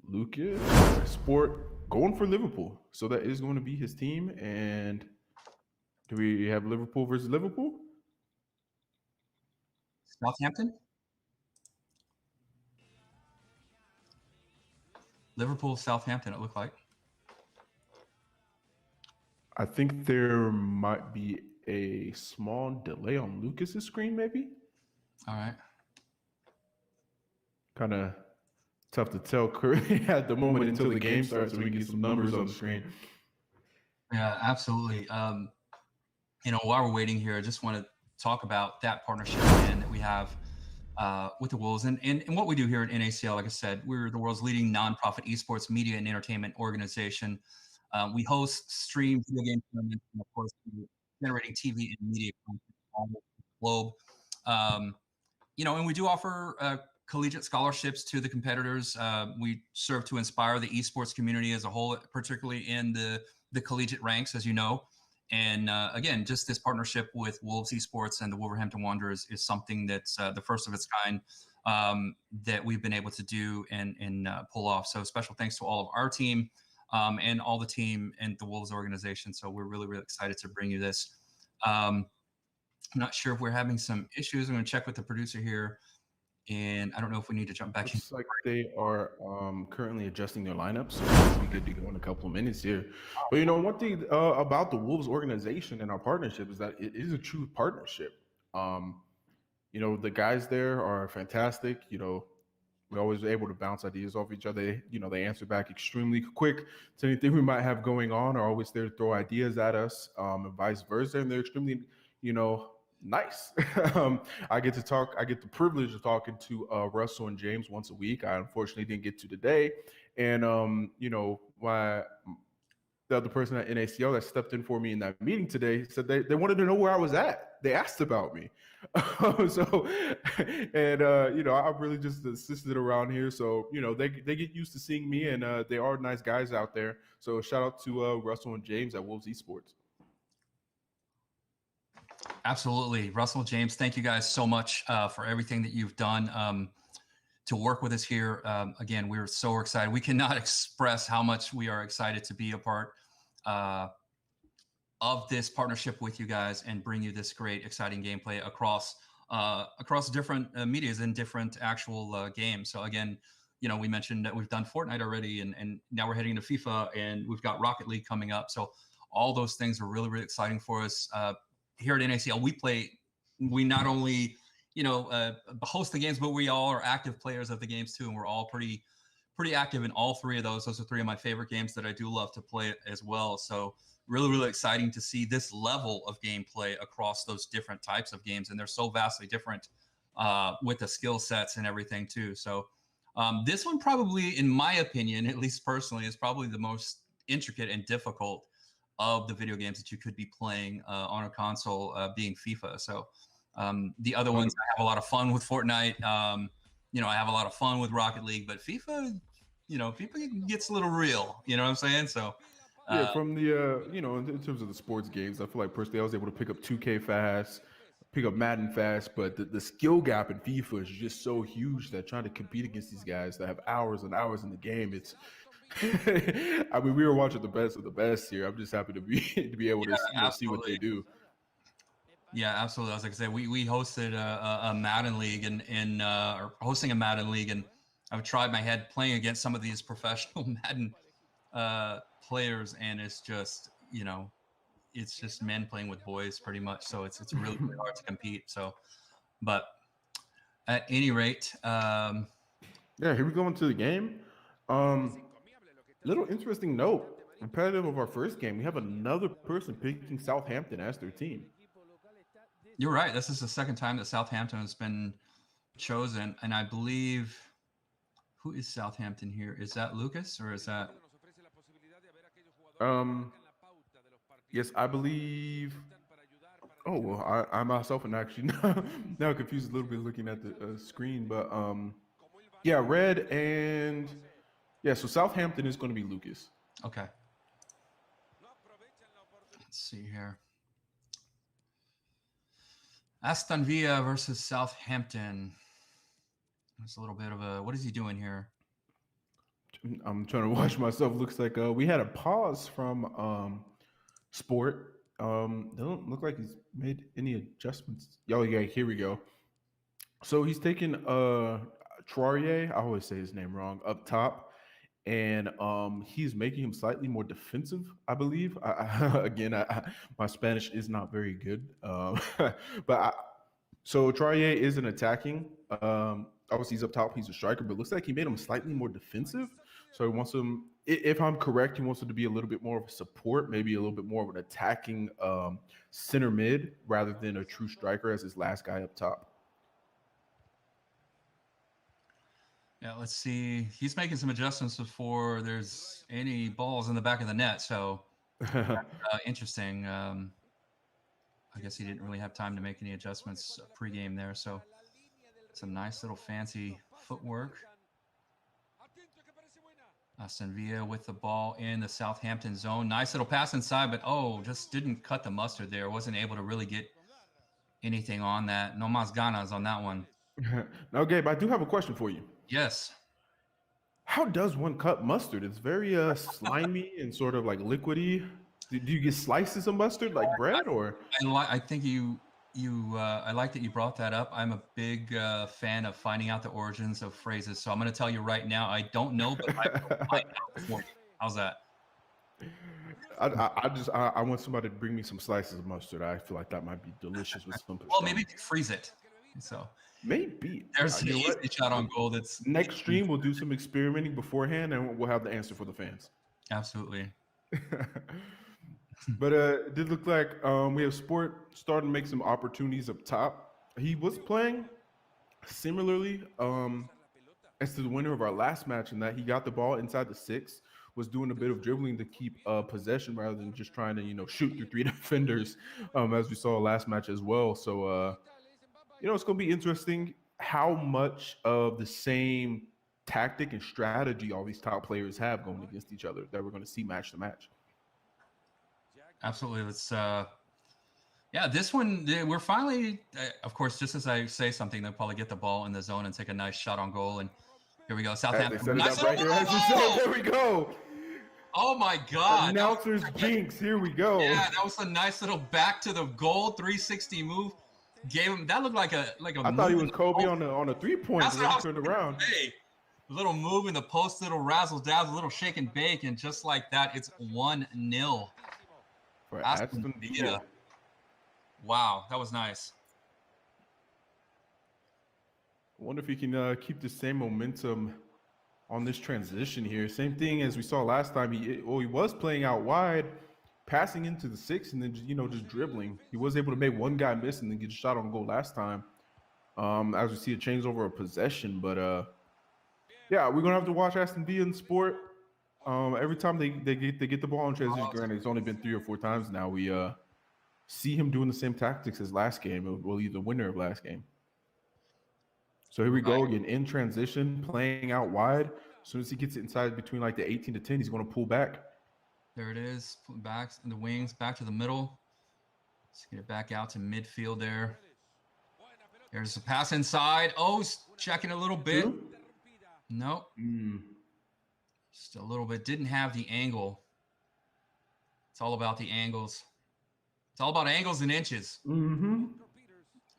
Lucas Sport going for Liverpool. So that is going to be his team. And do we have Liverpool versus Liverpool? Southampton? Liverpool, Southampton, it looked like. I think there might be a small delay on Lucas's screen, maybe. All right. Kind of tough to tell currently at the moment until the game starts, so we can get some numbers on the screen. Yeah, absolutely. While we're waiting here, I just want to talk about that partnership again that we have with the Wolves and what we do here at NACL. Like I said, we're the world's leading nonprofit esports media and entertainment organization. We host stream video game tournaments, and of course, we're generating TV and media content all over the globe. And we do offer collegiate scholarships to the competitors. We serve to inspire the esports community as a whole, particularly in the collegiate ranks, as you know. And again, just this partnership with Wolves Esports and the Wolverhampton Wanderers is something that's the first of its kind that we've been able to do and pull off. So special thanks to all of our team and all the team and the Wolves organization. So we're really, really excited to bring you this. I'm not sure if we're having some issues. I'm going to check with the producer here. And I don't know if we need to jump back in. Looks like they are currently adjusting their lineup, so we'll be good to go in a couple of minutes here. But one thing about the Wolves organization and our partnership is that it is a true partnership. The guys there are fantastic. We're always able to bounce ideas off each other. They answer back extremely quick to anything we might have going on, are always there to throw ideas at us, and vice versa. And they're extremely, nice. I get the privilege of talking to Russell and James once a week. I unfortunately didn't get to today. And the other person at NACL that stepped in for me in that meeting today said they wanted to know where I was at. They asked about me. I've really just assisted around here. So, they get used to seeing me, and they are nice guys out there. So shout out to Russell and James at Wolves Esports. Absolutely. Russell, James, thank you guys so much for everything that you've done to work with us here. Again, we're so excited. We cannot express how much we are excited to be a part of this partnership with you guys and bring you this great, exciting gameplay across different medias and different actual games. So again, we mentioned that we've done Fortnite already, and now we're heading into FIFA, and we've got Rocket League coming up. So all those things are really, really exciting for us. Here at NACL, we not only, host the games, but we all are active players of the games too. And we're all pretty active in all 3 of those. Those are 3 of my favorite games that I do love to play as well. So really, really exciting to see this level of gameplay across those different types of games. And they're so vastly different with the skill sets and everything too. So this one probably, in my opinion, at least personally, is probably the most intricate and difficult of the video games that you could be playing on a console, being FIFA. So the other ones, I have a lot of fun with Fortnite. I have a lot of fun with Rocket League, but FIFA, FIFA gets a little real. You know what I'm saying? So yeah, from the in terms of the sports games, I feel like personally I was able to pick up 2K fast, pick up Madden fast, but the skill gap in FIFA is just so huge that trying to compete against these guys that have hours and hours in the game, I mean, we were watching the best of the best here. I'm just happy to be able to see what they do. Yeah, absolutely. I was like I said, we hosted a Madden league or hosting a Madden league, and I've tried my head playing against some of these professional Madden players, and it's just it's just men playing with boys pretty much. So it's really, really hard to compete. So, but at any rate, yeah, here we go into the game. Little interesting note. Competitive of our first game, we have another person picking Southampton as their team. You're right. This is the second time that Southampton has been chosen, and I believe who is Southampton here? Is that Lucas or is that? Yes, I believe. Oh, well, I myself am actually now confused a little bit looking at the screen, but yeah, red and yeah. So Southampton is going to be Lucas. Okay. Let's see here. Aston Villa versus Southampton. There's a little bit of a. What is he doing here? I'm trying to watch myself. Looks like we had a pause from Sport. Doesn't look like he's made any adjustments. Oh yeah, here we go. So he's taking Traoré, I always say his name wrong, up top, and he's making him slightly more defensive, I believe. Again, my Spanish is not very good, so Traoré isn't attacking. Obviously, he's up top. He's a striker, but it looks like he made him slightly more defensive. So he wants him, if I'm correct, he wants him to be a little bit more of a support, maybe a little bit more of an attacking center mid rather than a true striker as his last guy up top. Yeah, let's see. He's making some adjustments before there's any balls in the back of the net. So interesting. I guess he didn't really have time to make any adjustments pregame there. So some nice little fancy footwork. Aston Villa with the ball in the Southampton zone. Nice little pass inside, but just didn't cut the mustard there. Wasn't able to really get anything on that. No mas ganas on that one. Now, Gabe, I do have a question for you. Yes. How does one cut mustard? It's very slimy and sort of like liquidy. Do you get slices of mustard like bread, or? I think I like that you brought that up. I'm a big fan of finding out the origins of phrases. So I'm going to tell you right now, I don't know, but I will find out for you. How's that? I want somebody to bring me some slices of mustard. I feel like that might be delicious with some. Well, maybe freeze it. So maybe there's an easy shot on goal. That's next stream. We'll do some experimenting beforehand, and we'll have the answer for the fans. Absolutely. But it did look like we have Sport starting to make some opportunities up top. He was playing similarly as to the winner of our last match in that he got the ball inside the 6, was doing a bit of dribbling to keep possession rather than just trying to shoot through 3 defenders, as we saw last match as well. So it's going to be interesting how much of the same tactic and strategy all these top players have going against each other that we're going to see match to match. Absolutely. Let's this one, we're finally, of course, just as I say something, they'll probably get the ball in the zone and take a nice shot on goal. And here we go. Southampton. Nice right here. There we go. Oh my God. Announcer's jinx. Here we go. Yeah, that was a nice little back to the goal 360 move. Gave him, that looked like a I thought he was Kobe on a 3-point when he turned around. Hey, little move in the post, little razzle dazzle, little shake and bake, and just like that, it's 1-0. For Aston Villa. Wow, that was nice. I wonder if he can keep the same momentum on this transition here. Same thing as we saw last time. He was playing out wide, passing into the 6, and then just dribbling. He was able to make one guy miss and then get a shot on goal last time. As we see a change over a possession, but yeah, we're gonna have to watch Aston Villa in Sport. Every time they get the ball in transition, granted, it's only been 3 or 4 times now. We see him doing the same tactics as last game. Well, he's the winner of last game. So here we go again in transition, playing out wide. As soon as he gets it inside between like the 18 to 10, he's going to pull back. There it is, back in the wings, back to the middle. Let's get it back out to midfield there. There's a pass inside. Checking a little bit. Nope. Just a little bit. Didn't have the angle. It's all about the angles. It's all about angles and inches. Mm-hmm.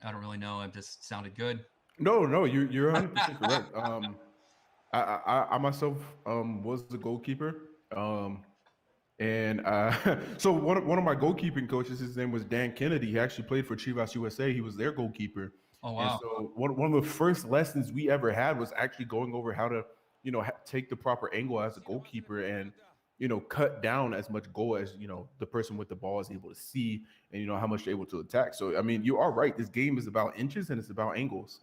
I don't really know. It just sounded good. No, you're 100% correct. I myself was the goalkeeper. And so one of my goalkeeping coaches, his name was Dan Kennedy. He actually played for Chivas USA. He was their goalkeeper. Oh, wow. And so one of the first lessons we ever had was actually going over how to, take the proper angle as a goalkeeper and, cut down as much goal as, the person with the ball is able to see and, how much they're able to attack. So, I mean, you are right. This game is about inches and it's about angles.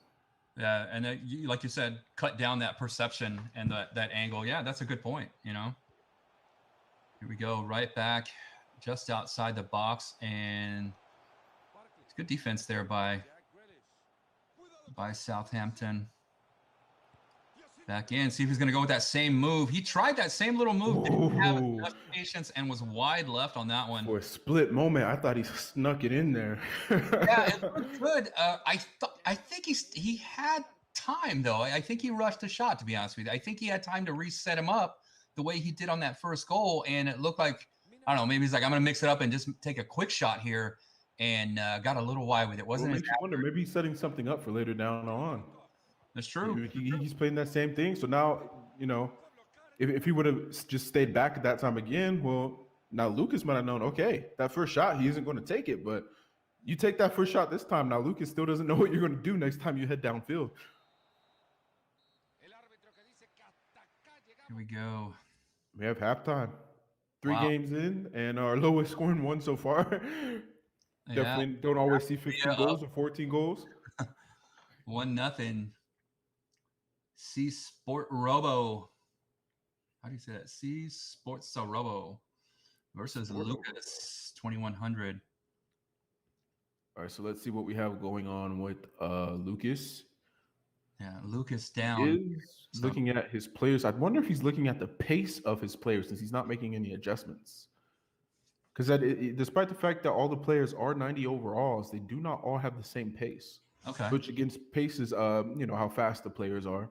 Yeah. And like you said, cut down that perception and that angle. Yeah, that's a good point, Here we go. Right back just outside the box. And it's good defense there by Southampton. Back in, see if he's going to go with that same move. He tried that same little move. Didn't have enough patience and was wide left on that one. For a split moment, I thought he snuck it in there. Yeah, it looked good. I think he had time though. I think he rushed the shot. To be honest with you, I think he had time to reset him up the way he did on that first goal, and it looked like, I don't know, maybe he's like, I'm going to mix it up and just take a quick shot here, and got a little wide with it. Wasn't it? I wonder, maybe he's setting something up for later down on. That's true. He's playing that same thing. So now, if he would have just stayed back at that time again, well, now Lucas might have known, okay, that first shot, he isn't going to take it. But you take that first shot this time, now Lucas still doesn't know what you're going to do next time you head downfield. Here we go. We have halftime. 3 games in, and our lowest scoring one so far. Definitely don't always see 15 goals or 14 goals. 1-0. C Sport Robo. How do you say that? C Sports Robo versus Lucas 2100. All right, so let's see what we have going on with Lucas. Yeah, Lucas down. Looking at his players. I wonder if he's looking at the pace of his players since he's not making any adjustments. Because despite the fact that all the players are 90 overalls, they do not all have the same pace. Okay. Which against paces, how fast the players are.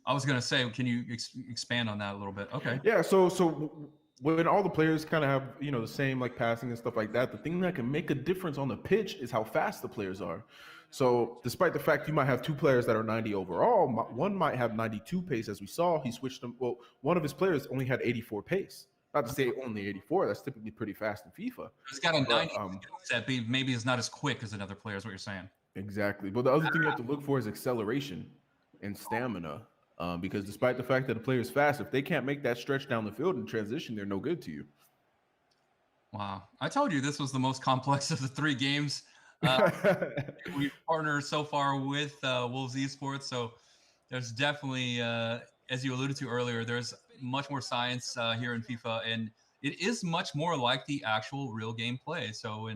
I was gonna say, can you expand on that a little bit? Okay. Yeah. So when all the players kind of have the same like passing and stuff like that, the thing that can make a difference on the pitch is how fast the players are. So despite the fact you might have 2 players that are 90 overall, one might have 92 pace, as we saw. He switched them. Well, one of his players only had 84 pace. Not to say only 84. That's typically pretty fast in FIFA. He's got a 90 set, but maybe it's not as quick as another player, is what you're saying. Exactly. But the other thing you have to look for is acceleration and stamina. Because despite the fact that the player is fast, if they can't make that stretch down the field and transition, they're no good to you. Wow. I told you this was the most complex of the 3 games. We've partnered so far with Wolves Esports, so there's definitely, as you alluded to earlier, there's much more science here in FIFA, and it is much more like the actual real game play. So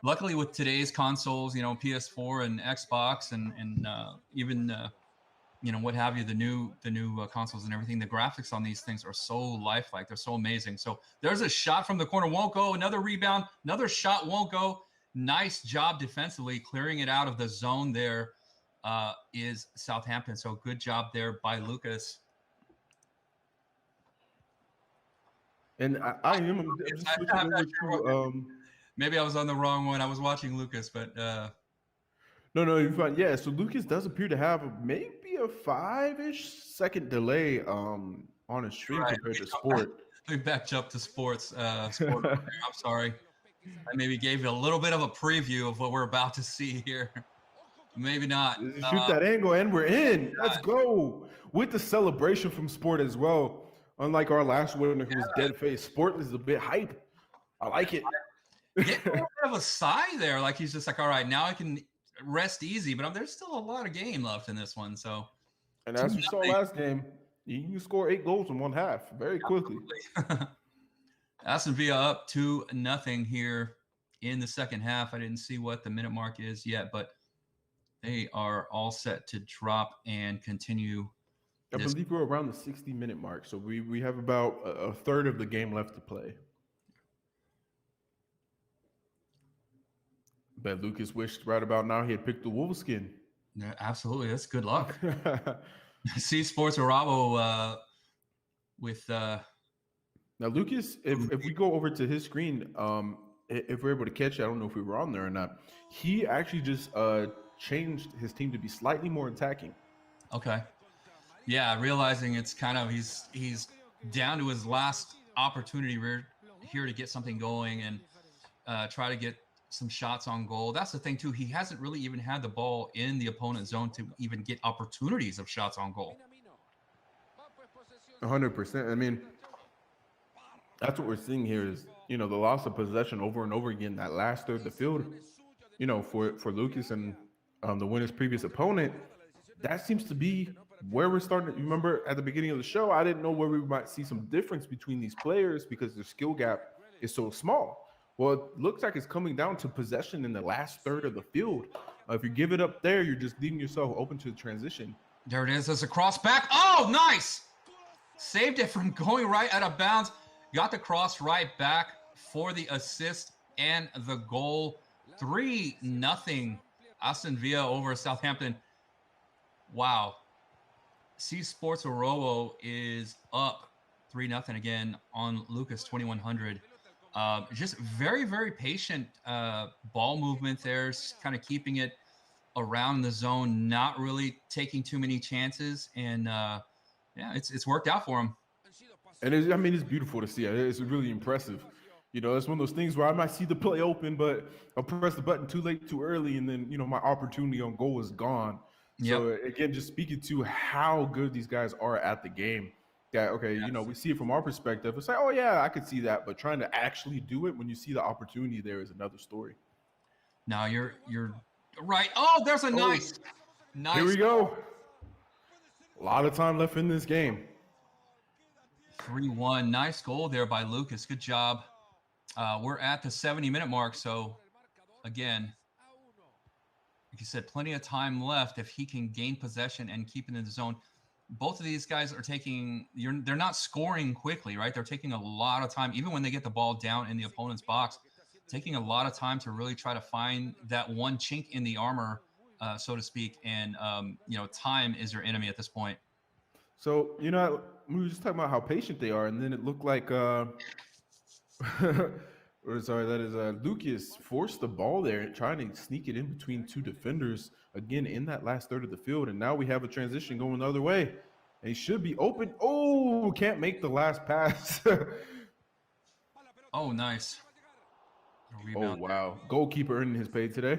luckily with today's consoles, PS4 and Xbox and even what have you, the new consoles and everything, the graphics on these things are so lifelike. They're so amazing. So there's a shot from the corner, won't go. Another rebound, another shot won't go. Nice job defensively, clearing it out of the zone there is Southampton. So good job there by Lucas. And I'm just switching over to maybe I was on the wrong one. I was watching Lucas, but no, you're fine. Yeah, so Lucas does appear to have maybe a 5-ish second delay on his stream compared to Sport. We backed up to Sports. Sport. I'm sorry. I maybe gave you a little bit of a preview of what we're about to see here. Maybe not. Shoot that angle, and we're in. Let's go. With the celebration from Sport as well. Unlike our last winner who was dead face, Sport is a bit hype. I like it. Get a little bit of a sigh there. Like he's just like, all right, now I can rest easy. But there's still a lot of game left in this one. So, and as we saw last game, you can score 8 goals in one half very quickly. Aston Villa up 2-0 here in the second half. I didn't see what the minute mark is yet, but they are all set to drop and continue. I believe we're around the 60-minute mark, so we have about a third of the game left to play. Bet Lucas wished right about now he had picked the Wolfskin. Yeah, absolutely. That's good luck. C Sports Arabo with Now, Lucas, if we go over to his screen, if we're able to catch it, I don't know if we were on there or not. He actually just changed his team to be slightly more attacking. Okay. Yeah, realizing it's kind of he's down to his last opportunity here to get something going and try to get some shots on goal. That's the thing too. He hasn't really even had the ball in the opponent's zone to even get opportunities of shots on goal. 100%. I mean, that's what we're seeing here is, the loss of possession over and over again, that last third of the field, for Lucas and the winner's previous opponent, that seems to be where we're starting. Remember at the beginning of the show, I didn't know where we might see some difference between these players because their skill gap is so small. Well, it looks like it's coming down to possession in the last third of the field. If you give it up there, you're just leaving yourself open to the transition. There it is. There's a cross back. Oh, nice. Saved it from going right out of bounds. Got the cross right back for the assist and the goal. 3-0 Aston Villa over Southampton. Wow. Esports Orobo is up 3-0 again on Lucas 2100. Just very, very patient ball movement there, kind of keeping it around the zone, not really taking too many chances. And yeah, it's worked out for him. And it's beautiful to see. It's really impressive. It's one of those things where I might see the play open, but I'll press the button too late, too early, and then, my opportunity on goal is gone. Yep. So, again, just speaking to how good these guys are at the game. Yeah, okay, Yes. We see it from our perspective. It's like, oh, yeah, I could see that. But trying to actually do it when you see the opportunity there is another story. Now you're right. Oh, there's a nice. Here we go. A lot of time left in this game. 3-1. Nice goal there by Lucas. Good job. We're at the 70-minute mark. So, again, like you said, plenty of time left if he can gain possession and keep it in the zone. Both of these guys are they're not scoring quickly, right? They're taking a lot of time, even when they get the ball down in the opponent's box, taking a lot of time to really try to find that one chink in the armor, so to speak. And, time is your enemy at this point. So, we were just talking about how patient they are, and then it looked like Lucas forced the ball there, trying to sneak it in between two defenders, again, in that last third of the field. And now we have a transition going the other way. And he should be open. Oh, can't make the last pass. Oh, nice. Oh, wow. Goalkeeper earning his pay today.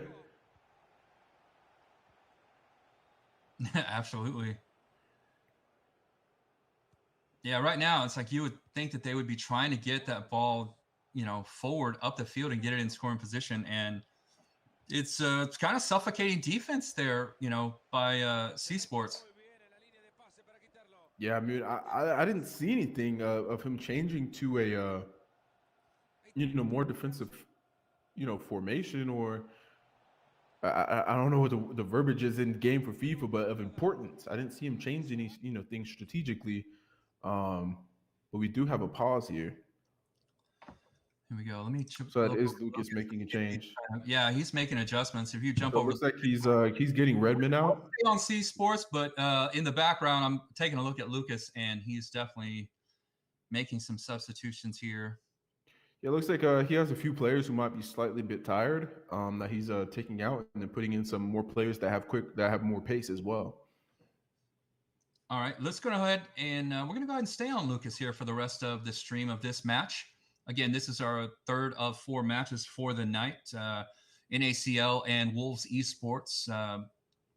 Absolutely. Yeah, right now it's like you would think that they would be trying to get that ball, forward up the field and get it in scoring position, and it's kind of suffocating defense there, by Esports. Yeah, I mean, I didn't see anything of him changing to a more defensive, formation, or I don't know what the verbiage is in game for FIFA, but of importance. I didn't see him change any things strategically. But we do have a pause here. Here we go. Let me. So that is Lucas making a change. Yeah, he's making adjustments. If you jump So it over, looks like he's getting Redmond out. on Esports, but in the background, I'm taking a look at Lucas, and he's definitely making some substitutions here. Yeah, it looks like he has a few players who might be slightly bit tired that he's taking out, and then putting in some more players that have more pace as well. All right, let's go ahead and we're going to go ahead and stay on Lucas here for the rest of the stream of this match. Again, this is our third of 4 matches for the night. NACL and Wolves Esports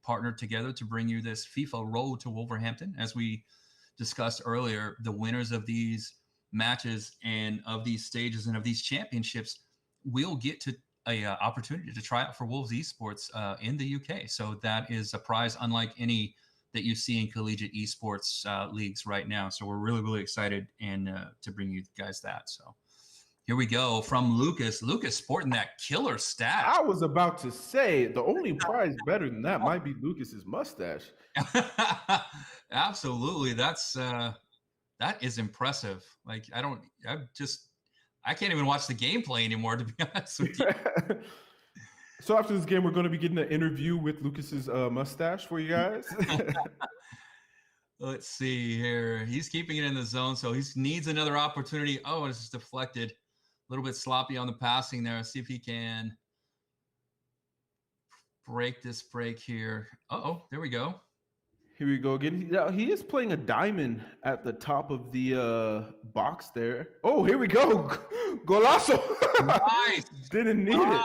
partnered together to bring you this FIFA Road to Wolverhampton. As we discussed earlier, the winners of these matches and of these stages and of these championships will get to a opportunity to try out for Wolves Esports in the UK. So that is a prize unlike any that you see in collegiate esports leagues right now. So we're really, really excited and to bring you guys that. So here we go from Lucas. Lucas sporting that killer stash. I was about to say the only prize better than that might be Lucas's mustache. Absolutely. That is impressive. Like I can't even watch the gameplay anymore, to be honest with you. So after this game, we're going to be getting an interview with Lucas's mustache for you guys. Let's see here. He's keeping it in the zone, so he needs another opportunity. Oh, this is deflected. A little bit sloppy on the passing there. Let's see if he can break this break here. Uh-oh, there we go. Here we go again. He is playing a diamond at the top of the box there. Oh, here we go. Golazo. Nice. Didn't need it.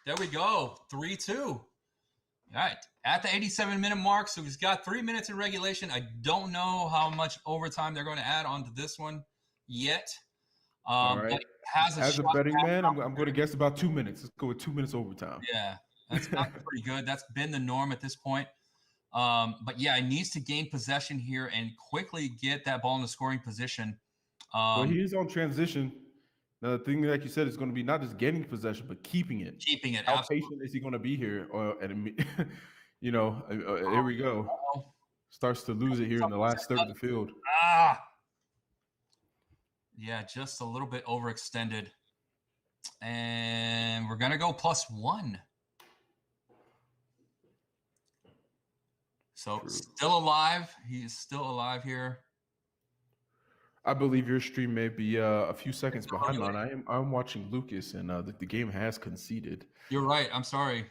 There we go. 3-2. All right. At the 87-minute mark, so he's got 3 minutes in regulation. I don't know how much overtime they're going to add onto this one yet. All right. But has a betting man, I'm going to guess about 2 minutes. Let's go with 2 minutes overtime. Yeah, that's not pretty good. That's been the norm at this point. But yeah, he needs to gain possession here and quickly get that ball in the scoring position. Well, he is on transition. Now, the thing, like you said, is going to be not just getting possession, but keeping it. Keeping it. How Absolutely. patient is he going to be here? Here we go. Starts to lose it here in the last third of the field. Yeah, just a little bit overextended. And we're going to go +1. So still alive. He is still alive here. I believe your stream may be a few seconds behind mine. I'm watching Lucas, and the game has conceded. You're right. I'm sorry.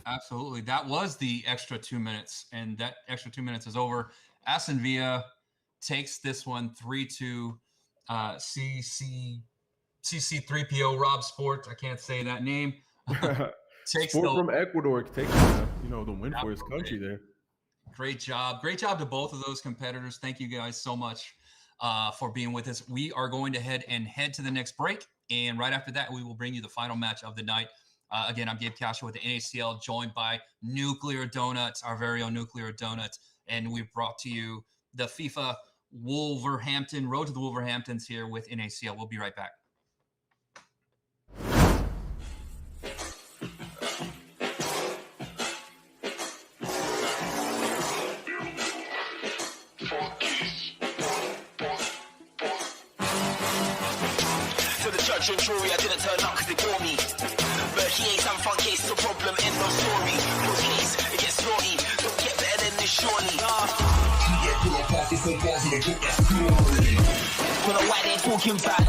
Absolutely. That was the extra 2 minutes, and that extra 2 minutes is over. Aston Villa takes this one 3-2. CC3PO Rob Sport. I can't say that name. Takes Sport from Ecuador takes the win for his country there. Great job. Great job to both of those competitors. Thank you guys so much for being with us. We are going to head to the next break. And right after that, we will bring you the final match of the night. Again, I'm Gabe Cashel with the NACL, joined by Nuclear Donuts, our very own Nuclear Donuts. And we've brought to you the FIFA Wolverhampton, Road to the Wolverhamptons here with NACL. We'll be right back. And jury, I didn't turn up cause they bore me. But he ain't some fun case, it's a problem, end of story. No case, it gets naughty, don't get better than this surely. Pull up off the 4 bars and I took that glory. Don't know why they talking bad.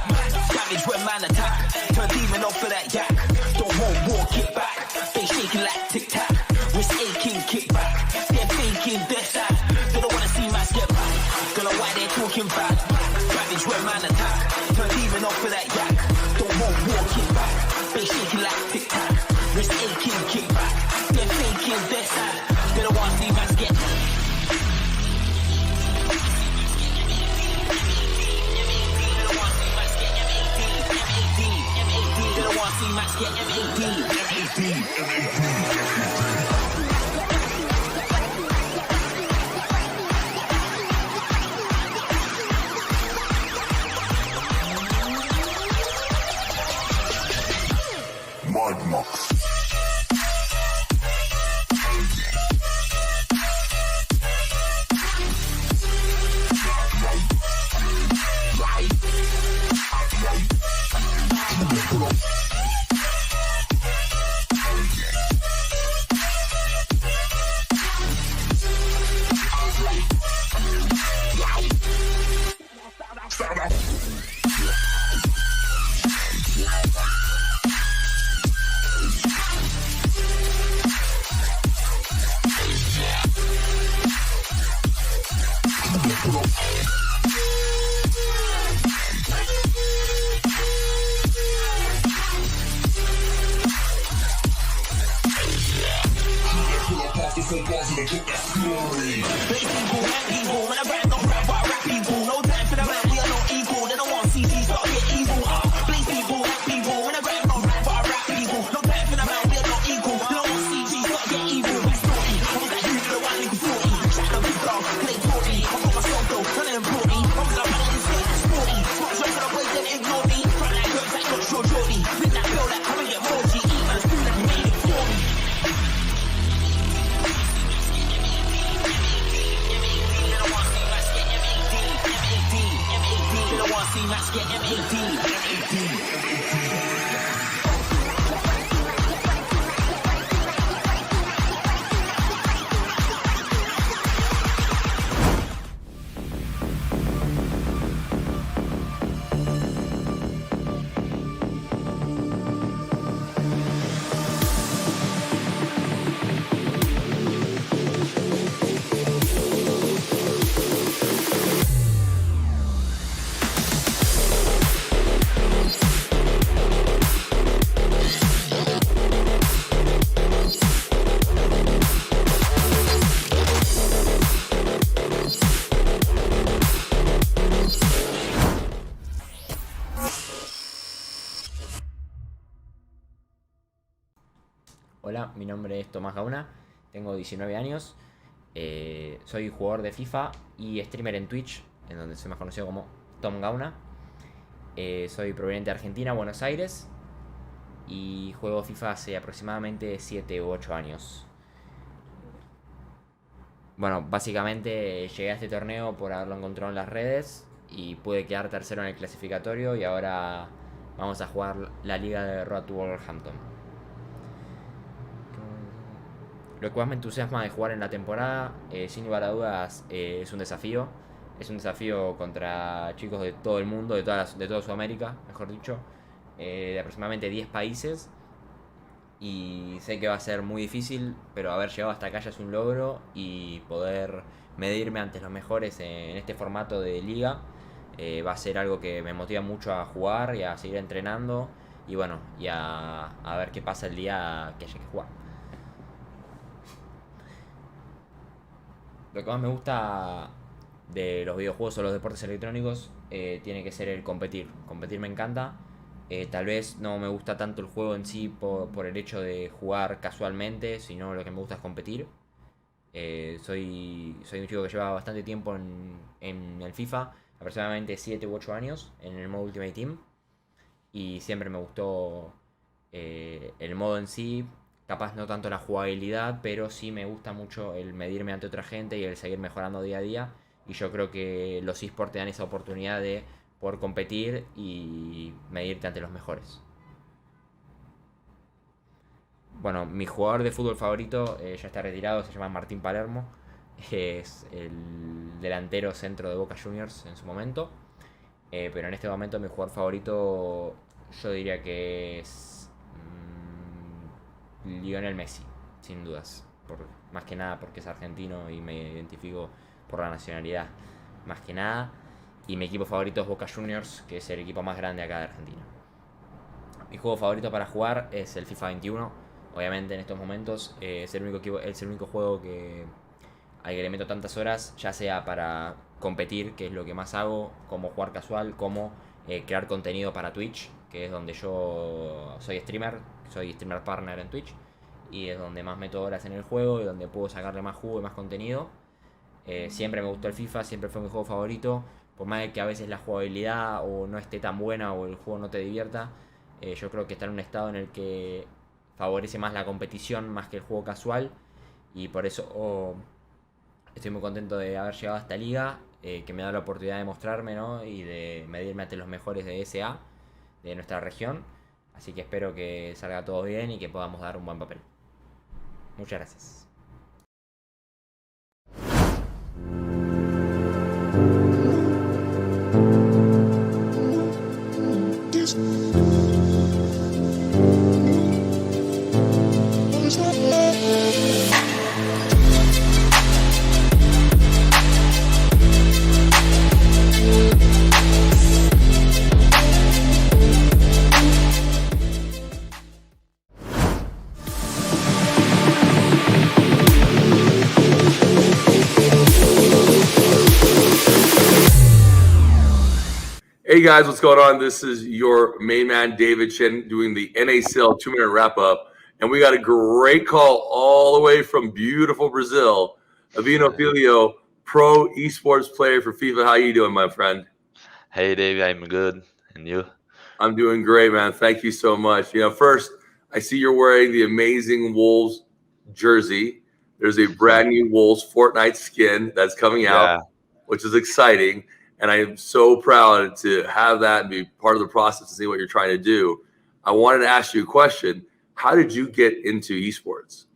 Damage when man attack. Turn demon off for that yak. Don't walk it back. They shaking like tic-tac. Wrist aching, kick back. They're thinking they're sad. They don't wanna see man get back. Don't know why they talking bad. Damage when man attack. Turn demon off for that yak. Walk it back, they shaking like tic-tac. Wrist aching, kick back. They're thinking they're sad. They don't want to see man get. They don't want to see man get M-A-D. Hola, mi nombre es Tomás Gauna, tengo 19 años, soy jugador de FIFA y streamer en Twitch, en donde soy más conocido como Tom Gauna. Soy proveniente de Argentina, Buenos Aires, y juego FIFA hace aproximadamente 7 u 8 años. Bueno, básicamente llegué a este torneo por haberlo encontrado en las redes y pude quedar tercero en el clasificatorio y ahora vamos a jugar la liga de Road to Wolverhampton. Lo que más me entusiasma de jugar en la temporada, sin lugar a dudas, es un desafío. Es un desafío contra chicos de todo el mundo, de toda Sudamérica, mejor dicho, de aproximadamente 10 países. Y sé que va a ser muy difícil, pero haber llegado hasta acá ya es un logro y poder medirme ante los mejores en este formato de liga va a ser algo que me motiva mucho a jugar y a seguir entrenando y bueno, y a ver qué pasa el día que haya que jugar. Lo que más me gusta de los videojuegos o los deportes electrónicos tiene que ser el competir. Competir me encanta. Tal vez no me gusta tanto el juego en sí por el hecho de jugar casualmente, sino lo que me gusta es competir. Soy un chico que lleva bastante tiempo en el FIFA, aproximadamente 7 u 8 años en el modo Ultimate Team. Y siempre me gustó el modo en sí, capaz no tanto la jugabilidad, pero sí me gusta mucho el medirme ante otra gente y el seguir mejorando día a día. Y yo creo que los esports te dan esa oportunidad de poder competir y medirte ante los mejores. Bueno, mi jugador de fútbol favorito ya está retirado, se llama Martín Palermo. Es el delantero centro de Boca Juniors en su momento. Pero en este momento mi jugador favorito yo diría que es Lionel Messi, sin dudas. Más que nada porque es argentino y me identifico por la nacionalidad. Más que nada. Y mi equipo favorito es Boca Juniors, que es el equipo más grande acá de Argentina. Mi juego favorito para jugar es el FIFA 21. Obviamente en estos momentos es el único juego al que le meto tantas horas, ya sea para competir, que es lo que más hago, como jugar casual, como crear contenido para Twitch, que es donde yo soy streamer partner en Twitch, y es donde más meto horas en el juego y donde puedo sacarle más jugo y más contenido. Siempre me gustó el FIFA, siempre fue mi juego favorito, por más de que a veces la jugabilidad o no esté tan buena o el juego no te divierta, yo creo que está en un estado en el que favorece más la competición más que el juego casual, y por eso estoy muy contento de haber llegado a esta liga, que me da la oportunidad de mostrarme, ¿no? Y de medirme ante los mejores de SA, de nuestra región. Así que espero que salga todo bien y que podamos dar un buen papel. Muchas gracias. Hey guys, what's going on? This is your main man, David Chen, doing the Nacl 2-minute wrap up. And we got a great call all the way from beautiful Brazil. Avino Filio, pro esports player for FIFA. How you doing, my friend? Hey, David, I'm good. And you? I'm doing great, man. Thank you so much. First, I see you're wearing the amazing Wolves jersey. There's a brand new Wolves Fortnite skin that's coming out, which is exciting. And I am so proud to have that and be part of the process to see what you're trying to do. I wanted to ask you a question. How did you get into esports?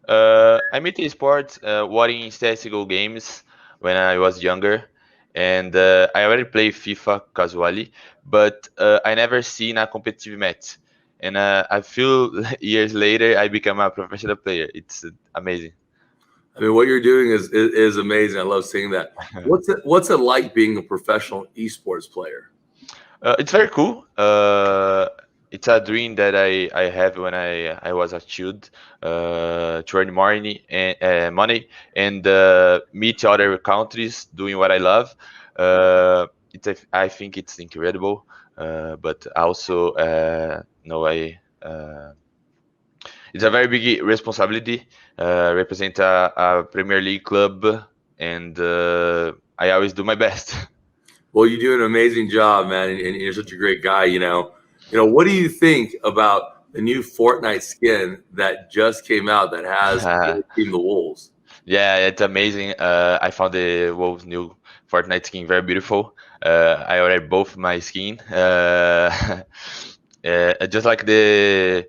I met esports watching statistical games when I was younger. And I already play FIFA casually, but I never seen a competitive match. And I feel years later, I become a professional player. It's amazing. I mean, what you're doing is amazing. I love seeing that. What's it like being a professional esports player? It's very cool. It's a dream that I have when I was a child, to earn money and meet other countries doing what I love. I think it's incredible, but also no, it's a very big responsibility. Represent a Premier League club, and I always do my best. Well, you do an amazing job, man, and you're such a great guy. What do you think about the new Fortnite skin that just came out that has Team the Wolves? Yeah, it's amazing. I found the Wolves' new Fortnite skin very beautiful. I already bought my skin. Just like the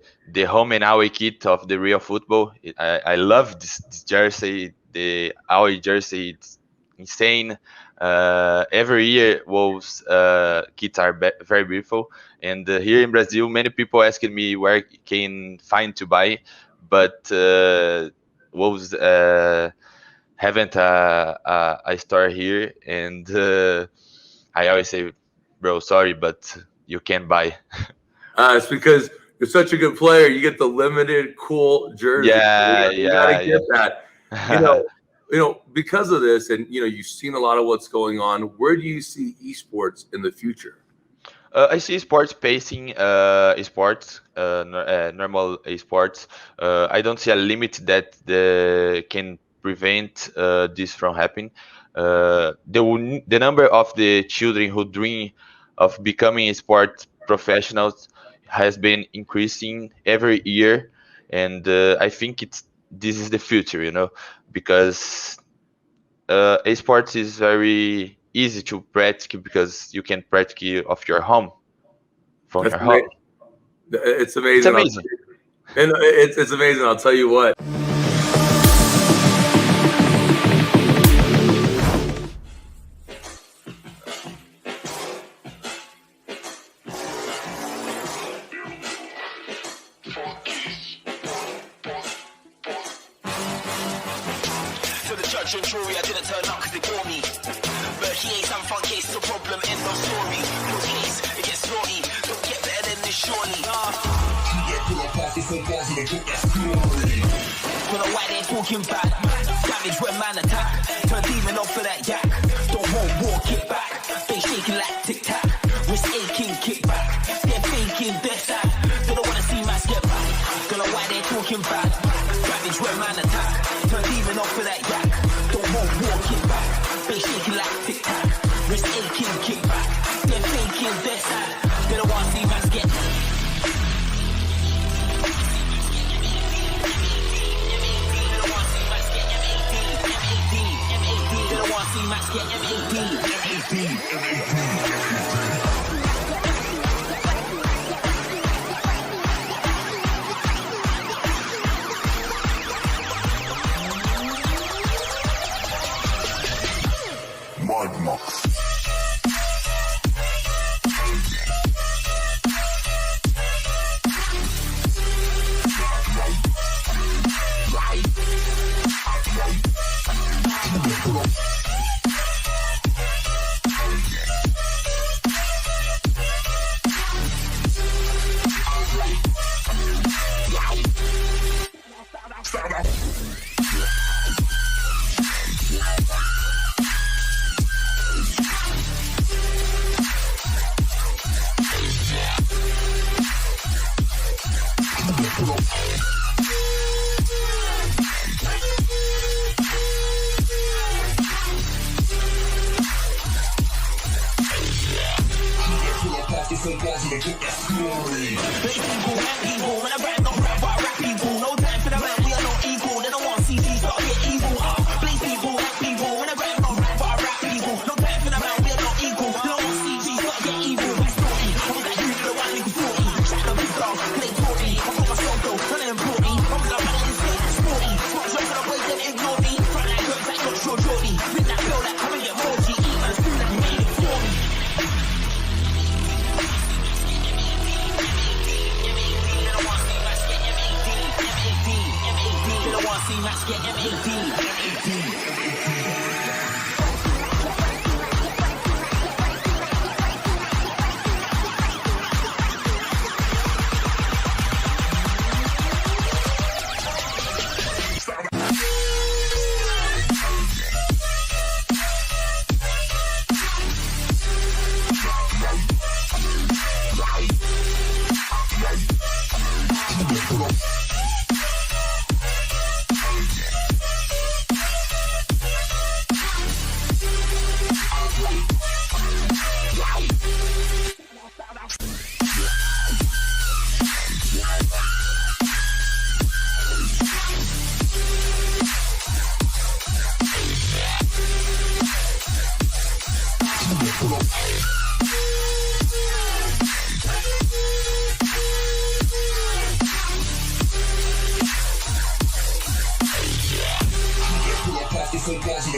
home and away kit of the real football. I love this jersey. The away jersey, it's insane. Every year, Wolves kits are very beautiful. And here in Brazil, many people asking me where I can find to buy, but Wolves haven't a store here, and I always say, bro, sorry, but you can't buy. It's because you're such a good player. You get the limited cool jersey. You gotta get that. Because of this, and you've seen a lot of what's going on. Where do you see esports in the future? I see sports pacing esports, normal esports. I don't see a limit that can prevent this from happening. The number of the children who dream of becoming sport professionals has been increasing every year, and I think this is the future, because esports is very easy to practice because you can practice off your home, from your home. It's amazing. It's amazing. And it's amazing. I'll tell you what. Jury, I didn't turn up cause they bore me. But he ain't some fun case, no problem, end of story. No case, it gets naughty. Don't get better than this surely. Don't know why they talking bad. Damage when man attack. Turn demon off for that yak. Don't want walk it back. They shaking like tic tac. Wrist aching, kick back. They're faking, they're sad. They don't wanna see mass get back. Don't know why they talking bad. Damage when man attack. Turn demon off for that yak. Walk it back, they shaking like tic tac, wrist aching, kick back, they're faking, they're sad, they don't want to see man get. They don't want to see man get M-A-D.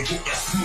What's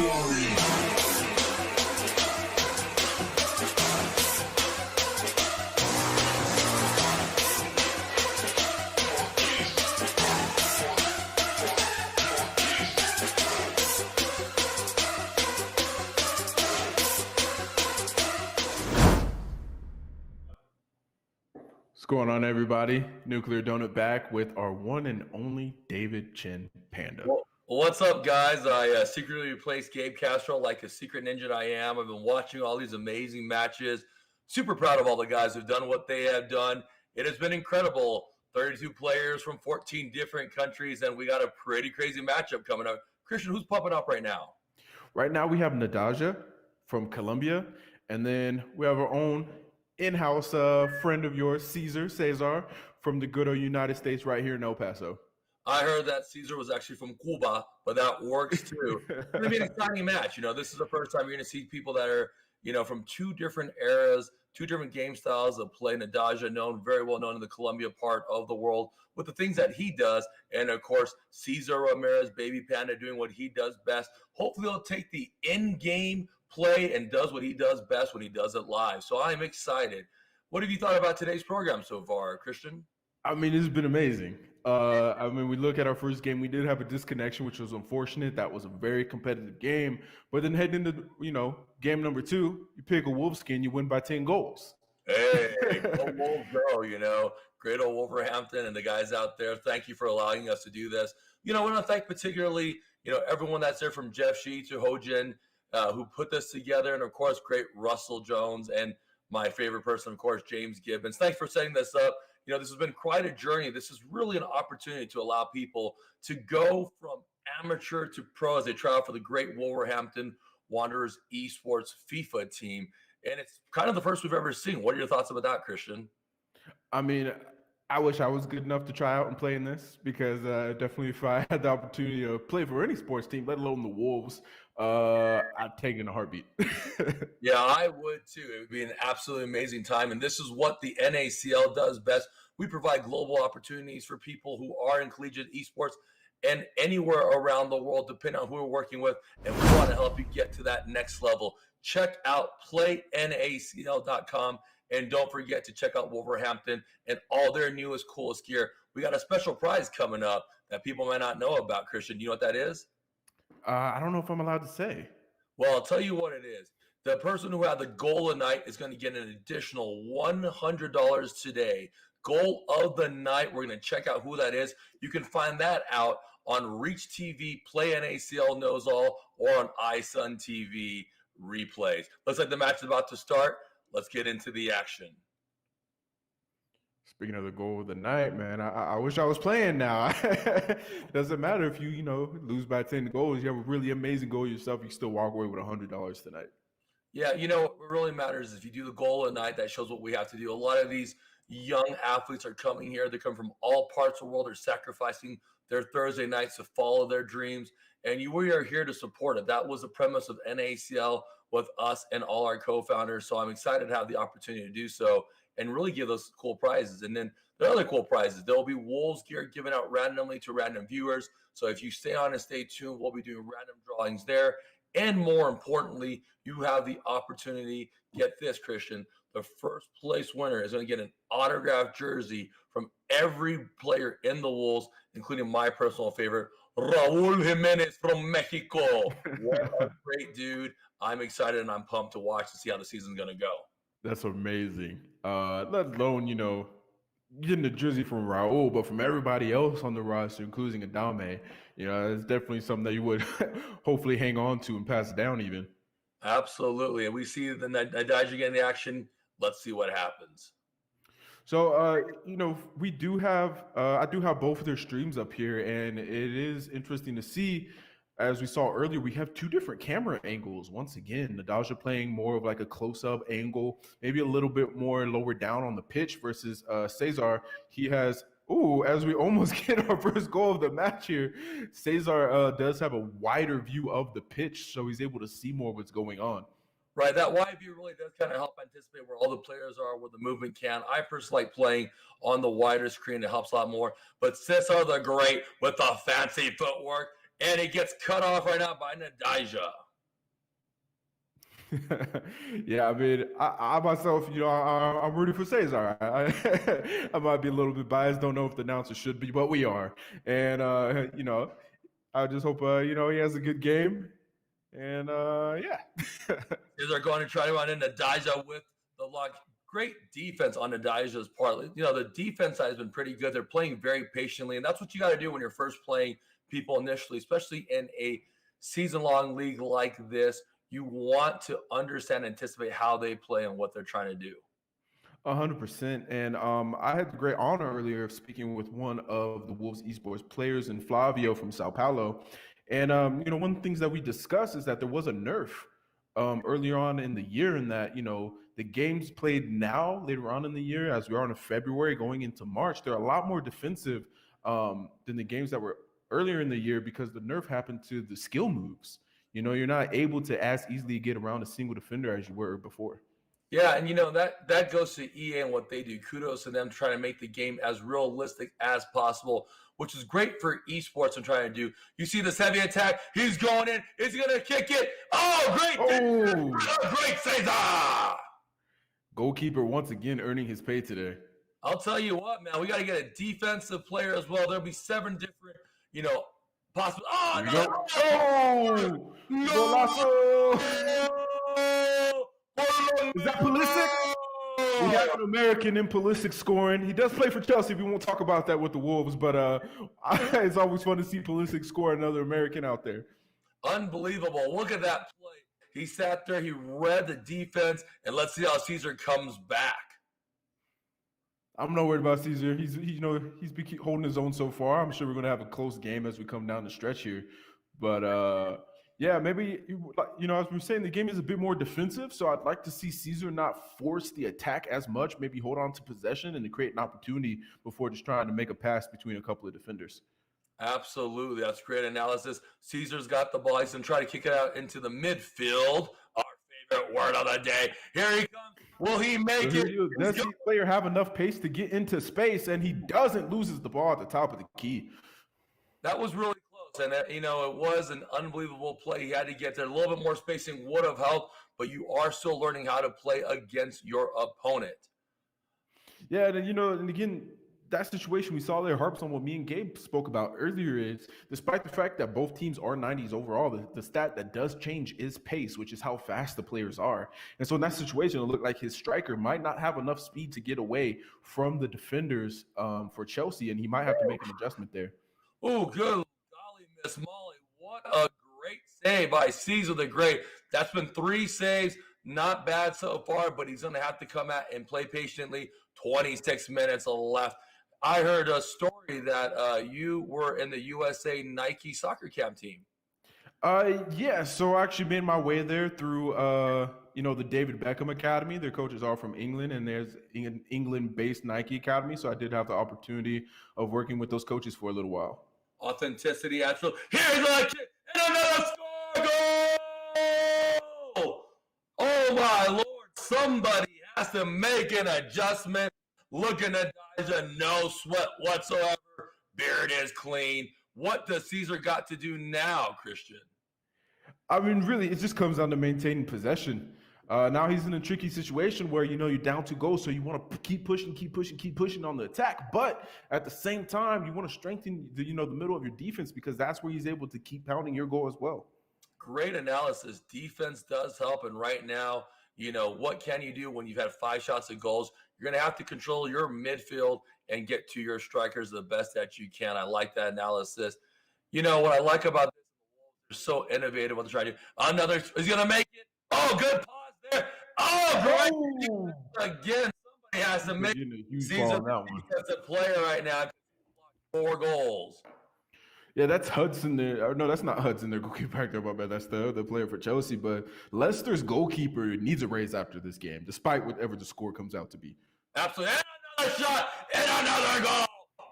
going on, everybody? Nuclear Donut back with our one and only David Chin Panda. Well, what's up, guys? I secretly replaced Gabe Castro like a secret ninja I am. I've been watching all these amazing matches. Super proud of all the guys who've done what they have done. It has been incredible. 32 players from 14 different countries, and we got a pretty crazy matchup coming up. Christian, who's popping up right now? Right now, we have Nadaja from Colombia, and then we have our own in-house friend of yours, Cesar from the good old United States right here in El Paso. I heard that Cesar was actually from Cuba, but that works too. It's going to be an exciting match. This is the first time you're going to see people that are, from two different eras, two different game styles of play. Nadaja, very well known in the Colombia part of the world with the things that he does. And of course, Cesar Ramirez, Baby Panda, doing what he does best. Hopefully he'll take the in-game play and does what he does best when he does it live. So I'm excited. What have you thought about today's program so far, Christian? I mean, it's been amazing. We look at our first game, we did have a disconnection, which was unfortunate. That was a very competitive game. But then heading into, game number 2, you pick a Wolfskin, you win by 10 goals. Hey, go Wolves go, great old Wolverhampton and the guys out there. Thank you for allowing us to do this. I want to thank particularly, everyone that's there from Jeff Shee to Hojin, who put this together. And of course, great Russell Jones and my favorite person, of course, James Gibbons. Thanks for setting this up. This has been quite a journey. This is really an opportunity to allow people to go from amateur to pro as they try out for the great Wolverhampton Wanderers Esports FIFA team. And it's kind of the first we've ever seen. What are your thoughts about that, Christian? I mean, I wish I was good enough to try out and play in this because definitely if I had the opportunity to play for any sports team, let alone the Wolves, I'd take it in a heartbeat. Yeah, I would too. It would be an absolutely amazing time. And this is what the NACL does best. We provide global opportunities for people who are in collegiate esports and anywhere around the world, depending on who we're working with. And we want to help you get to that next level. Check out playnacl.com. And don't forget to check out Wolverhampton and all their newest, coolest gear. We got a special prize coming up that people might not know about, Christian. You know what that is? I don't know if I'm allowed to say. Well, I'll tell you what it is. The person who had the goal of the night is going to get an additional $100 today. Goal of the night. We're going to check out who that is. You can find that out on Reach TV, Play NACL Knows All, or on iSun TV replays. Looks like the match is about to start. Let's get into the action. Speaking of the goal of the night, man, I wish I was playing now. Doesn't matter if you lose by 10 goals. You have a really amazing goal yourself. You still walk away with $100 tonight. Yeah, what really matters is if you do the goal of the night, that shows what we have to do. A lot of these young athletes are coming here. They come from all parts of the world. They're sacrificing their Thursday nights to follow their dreams. And we are here to support it. That was the premise of NACL with us and all our co-founders. So I'm excited to have the opportunity to do so and really give those cool prizes. And then the other cool prizes, there will be Wolves gear given out randomly to random viewers. So if you stay on and stay tuned, we'll be doing random drawings there. And more importantly, you have the opportunity, get this, Christian, the first place winner is going to get an autographed jersey from every player in the Wolves, including my personal favorite, Raul Jimenez from Mexico. What a great dude. I'm excited and I'm pumped to watch and see how the season's going to go. That's amazing. Let alone, getting the jersey from Raul, but from everybody else on the roster, including Adame, it's definitely something that you would hopefully hang on to and pass down even. Absolutely. And we see the Nadaja getting the action. Let's see what happens. So, we do have, I do have both of their streams up here, and it is interesting to see. As we saw earlier, we have two different camera angles. Once again, Nadaja playing more of like a close-up angle, maybe a little bit more lower down on the pitch versus Cesar. He has, as we almost get our first goal of the match here, Cesar does have a wider view of the pitch, so he's able to see more of what's going on. Right, that wide view really does kind of help anticipate where all the players are, where the movement can. I personally like playing on the wider screen. It helps a lot more. But Cesar the Great with the fancy footwork and it gets cut off right now by Nadija. Yeah, I mean, I myself, I'm rooting for Cesar. I might be a little bit biased. Don't know if the announcer should be, but we are. And I just hope he has a good game. And yeah, They're going to try to run into Nadija with the lock. Great defense on Nadija's part. The defense side has been pretty good. They're playing very patiently, and that's what you got to do when you're first playing people initially, especially in a season-long league like this. You want to understand and anticipate how they play and what they're trying to do. 100%. And I had the great honor earlier of speaking with one of the Wolves Esports players, in Flavio from Sao Paulo. And one of the things that we discussed is that there was a nerf earlier on in the year, in that the games played now later on in the year, as we are in February going into March, they're a lot more defensive than the games that were earlier in the year, because the nerf happened to the skill moves. You're not able to as easily get around a single defender as you were before. Yeah, and that goes to EA and what they do. Kudos to them trying to make the game as realistic as possible, which is great for esports and trying to do. You see this heavy attack. He's going in. He's going to kick it. Oh, great. Oh, great Cesar. Goalkeeper once again earning his pay today. I'll tell you what, man. We got to get a defensive player as well. There'll be 7 different, possible. Oh, no. No. Is that Pulisic? We have an American in Pulisic scoring. He does play for Chelsea. We won't talk about that with the Wolves, but it's always fun to see Pulisic score another American out there. Unbelievable. Look at that play. He sat there, he read the defense, and let's see how Cesar comes back. I'm not worried about Cesar. He's been holding his own so far. I'm sure we're going to have a close game as we come down the stretch here. But yeah, maybe, as we were saying, the game is a bit more defensive. So I'd like to see Cesar not force the attack as much, maybe hold on to possession and to create an opportunity before just trying to make a pass between a couple of defenders. Absolutely. That's great analysis. Cesar's got the ball. He's going to try to kick it out into the midfield. Our favorite word of the day. Here he comes. Will he make it? Does the player have enough pace to get into space, and he doesn't, loses the ball at the top of the key? That was really close. And, it was an unbelievable play. He had to get there. A little bit more spacing would have helped, but you are still learning how to play against your opponent. Yeah, and again, that situation we saw there harps on what me and Gabe spoke about earlier. Is despite the fact that both teams are 90s overall, the stat that does change is pace, which is how fast the players are. And so in that situation, it looked like his striker might not have enough speed to get away from the defenders for Chelsea, and he might have to make an adjustment there. Oh, good golly, Miss Molly. What a great save by Cesar the Great. That's been 3 saves. Not bad so far, but he's going to have to come out and play patiently. 26 minutes left. I heard a story that you were in the USA Nike soccer camp team. Yeah, so I actually made my way there through the David Beckham Academy. Their coaches are from England, and there's an England-based Nike Academy. So I did have the opportunity of working with those coaches for a little while. Authenticity, absolutely. Here's a kick and another score goal! Oh my Lord! Somebody has to make an adjustment. Looking at Nadija, no sweat whatsoever. Beard is clean. What does Cesar got to do now, Christian? I mean, really, it just comes down to maintaining possession. Now he's in a tricky situation where, you're down 2 goals, so you want to keep pushing on the attack. But at the same time, you want to strengthen the middle of your defense, because that's where he's able to keep pounding your goal as well. Great analysis. Defense does help, and right now, what can you do when you've had 5 shots at goals? You're going to have to control your midfield and get to your strikers the best that you can. I like that analysis. What I like about this, they're so innovative what they're trying to do. Another, is he going to make it? Oh, good pause there. Oh, great. Again, somebody has to make it. Cesar as a player right now. 4 goals. Yeah, that's Hudson there. No, that's not Hudson, their goalkeeper back there, my bad. That's the player for Chelsea. But Leicester's goalkeeper needs a raise after this game, despite whatever the score comes out to be. Absolutely. And another shot. And another goal.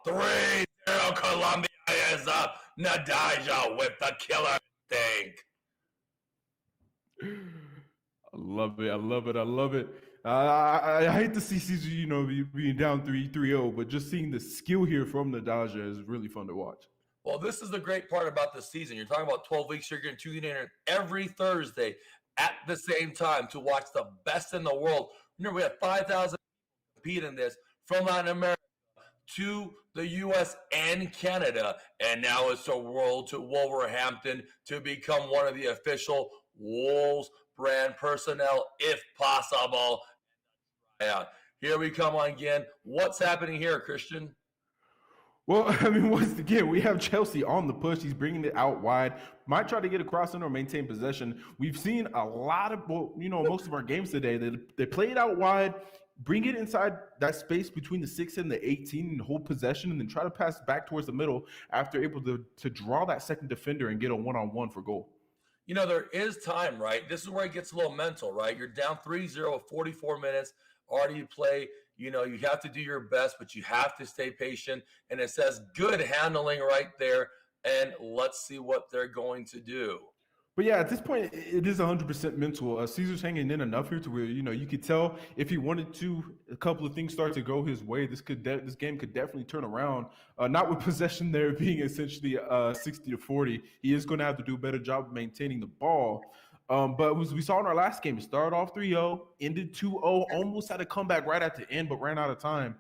3-0. Colombia is up. Nadija with the killer stink. I love it. I hate to see Cesar, being down 3-0, but just seeing the skill here from Nadija is really fun to watch. Well, this is the great part about the season. You're talking about 12 weeks. You're going to tune in every Thursday at the same time to watch the best in the world. Remember, we have 5,000 compete in this from Latin America to the U.S. and Canada, and now it's a world to Wolverhampton to become one of the official Wolves brand personnel, if possible. Yeah, here we come again. What's happening here, Christian? Well, I mean, once again, we have Chelsea on the push. He's bringing it out wide. Might try to get across in or maintain possession. We've seen a lot of, most of our games today. They play it out wide, bring it inside that space between the 6 and the 18 and hold possession, and then try to pass back towards the middle after able to draw that second defender and get a one-on-one for goal. There is time, right? This is where it gets a little mental, right? You're down 3-0, 44 minutes, already play. You have to do your best, but you have to stay patient. And it says good handling right there. And let's see what they're going to do. But yeah, at this point, it is 100% mental. Caesar's hanging in enough here to where, you could tell if he wanted to, a couple of things start to go his way. This game could definitely turn around. Not with possession there being essentially 60-40. He is going to have to do a better job of maintaining the ball. But as we saw in our last game, it started off 3-0, ended 2-0, almost had a comeback right at the end, but ran out of time.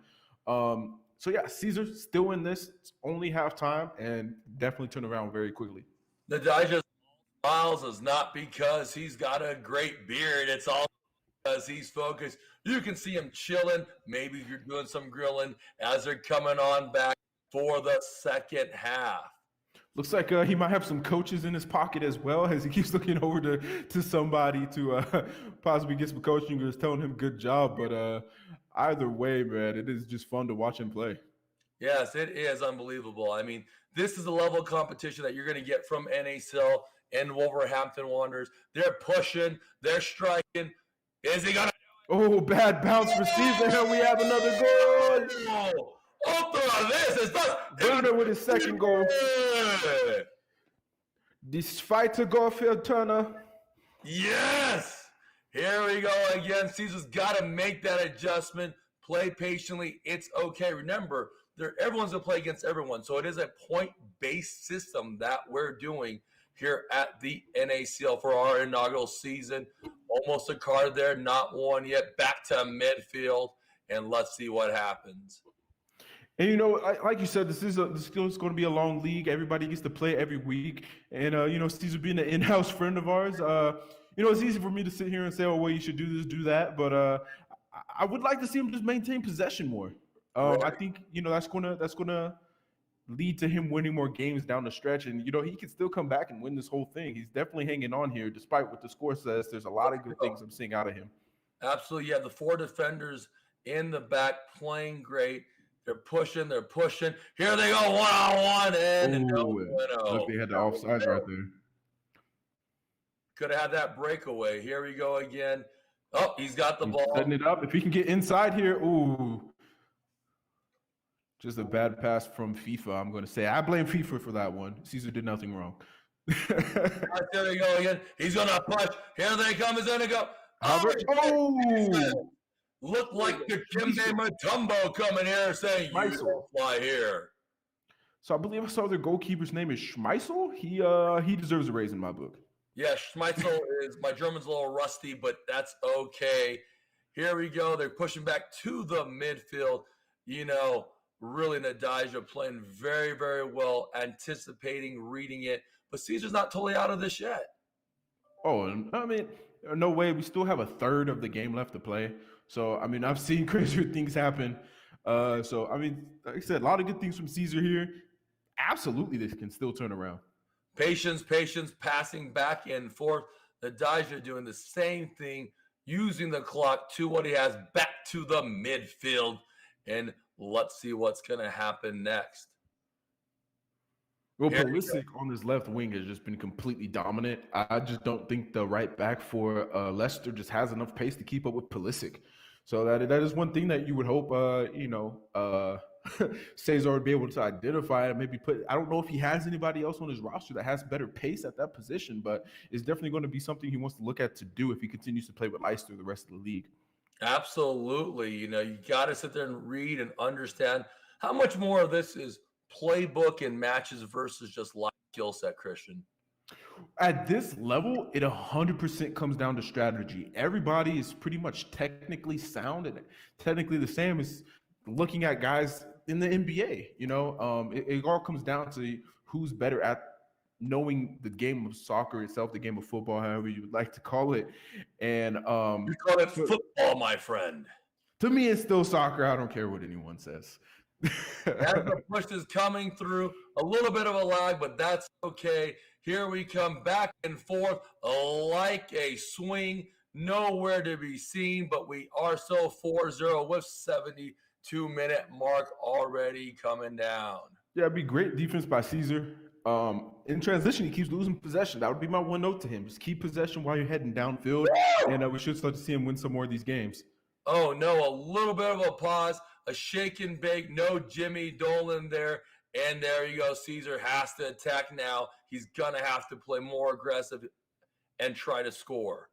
So yeah, Caesar's still in this. It's only halftime and definitely turn around very quickly. The Digest smiles is not because he's got a great beard. It's all because he's focused. You can see him chilling. Maybe you're doing some grilling as they're coming on back for the second half. Looks like he might have some coaches in his pocket as well, as he keeps looking over to somebody to possibly get some coaching or is telling him good job. But either way, man, it is just fun to watch him play. Yes, it is unbelievable. I mean, this is the level of competition that you're going to get from Nacl and Wolverhampton Wanderers. They're pushing, they're striking. Is he going to? Oh, bad bounce for Caesar. Here we have another goal. Otra vez está Werner with his second goal. Despite the goal field Turner. Yes. Here we go again. Caesar's got to make that adjustment. Play patiently. It's okay. Remember, everyone's going to play against everyone. So it is a point-based system that we're doing here at the Nacl for our inaugural season. Almost a card there, not one yet. Back to midfield, and let's see what happens. And, like you said, this is still going to be a long league. Everybody gets to play every week. And, Caesar being an in-house friend of ours, it's easy for me to sit here and say, oh, well, you should do this, do that. But I would like to see him just maintain possession more. I think, that's gonna lead to him winning more games down the stretch. And, he can still come back and win this whole thing. He's definitely hanging on here, despite what the score says. There's a lot of good things I'm seeing out of him. Absolutely. You have the 4 defenders in the back playing great. They're pushing. Here they go, one-on-one, and look, they had the offsides right there. Could have had that breakaway. Here we go again. Oh, he's got the ball. Setting it up. If he can get inside here, just a bad pass from FIFA, I'm going to say. I blame FIFA for that one. Caesar did nothing wrong. Right, there we go again. He's going to push. Here they come. He's going to go. Look like the Kimbe Mutombo coming here saying, you fly here. So I believe I saw their goalkeeper's name is Schmeissel. He deserves a raise in my book. Yeah, Schmeissel is, my German's a little rusty, but that's okay. Here we go. They're pushing back to the midfield. Really Nadija playing very, very well, anticipating, reading it. But Caesar's not totally out of this yet. Oh, I mean, no way. We still have a third of the game left to play. So, I mean, I've seen crazier things happen. So, I mean, like I said, a lot of good things from Caesar here. Absolutely, this can still turn around. Patience, passing back and forth. Nadija doing the same thing, using the clock to what he has, back to the midfield. And let's see what's going to happen next. Well, Pulisic on his left wing has just been completely dominant. I just don't think the right back for Leicester just has enough pace to keep up with Pulisic. So that is one thing that you would hope, Cesar would be able to identify and maybe put. I don't know if he has anybody else on his roster that has better pace at that position, but it's definitely going to be something he wants to look at to do if he continues to play with Leicester the rest of the league. Absolutely. You got to sit there and read and understand how much more of this is playbook in matches versus just live skill set, Christian? At this level, it 100% comes down to strategy. Everybody is pretty much technically sound and technically the same as looking at guys in the NBA. It all comes down to who's better at knowing the game of soccer itself, the game of football, however you would like to call it. And You call it football, my friend. To me, it's still soccer. I don't care what anyone says. As the push is coming through, a little bit of a lag, but that's okay. Here we come back and forth like a swing, nowhere to be seen, but we are so 4-0 with 72-minute mark already coming down. Yeah, it'd be great defense by Caesar. In transition, he keeps losing possession. That would be my one note to him. Just keep possession while you're heading downfield, and we should start to see him win some more of these games. Oh, no, a little bit of a pause, a shake and bake, no Jimmy Dolan there. And there you go. Caesar has to attack now. He's going to have to play more aggressive and try to score.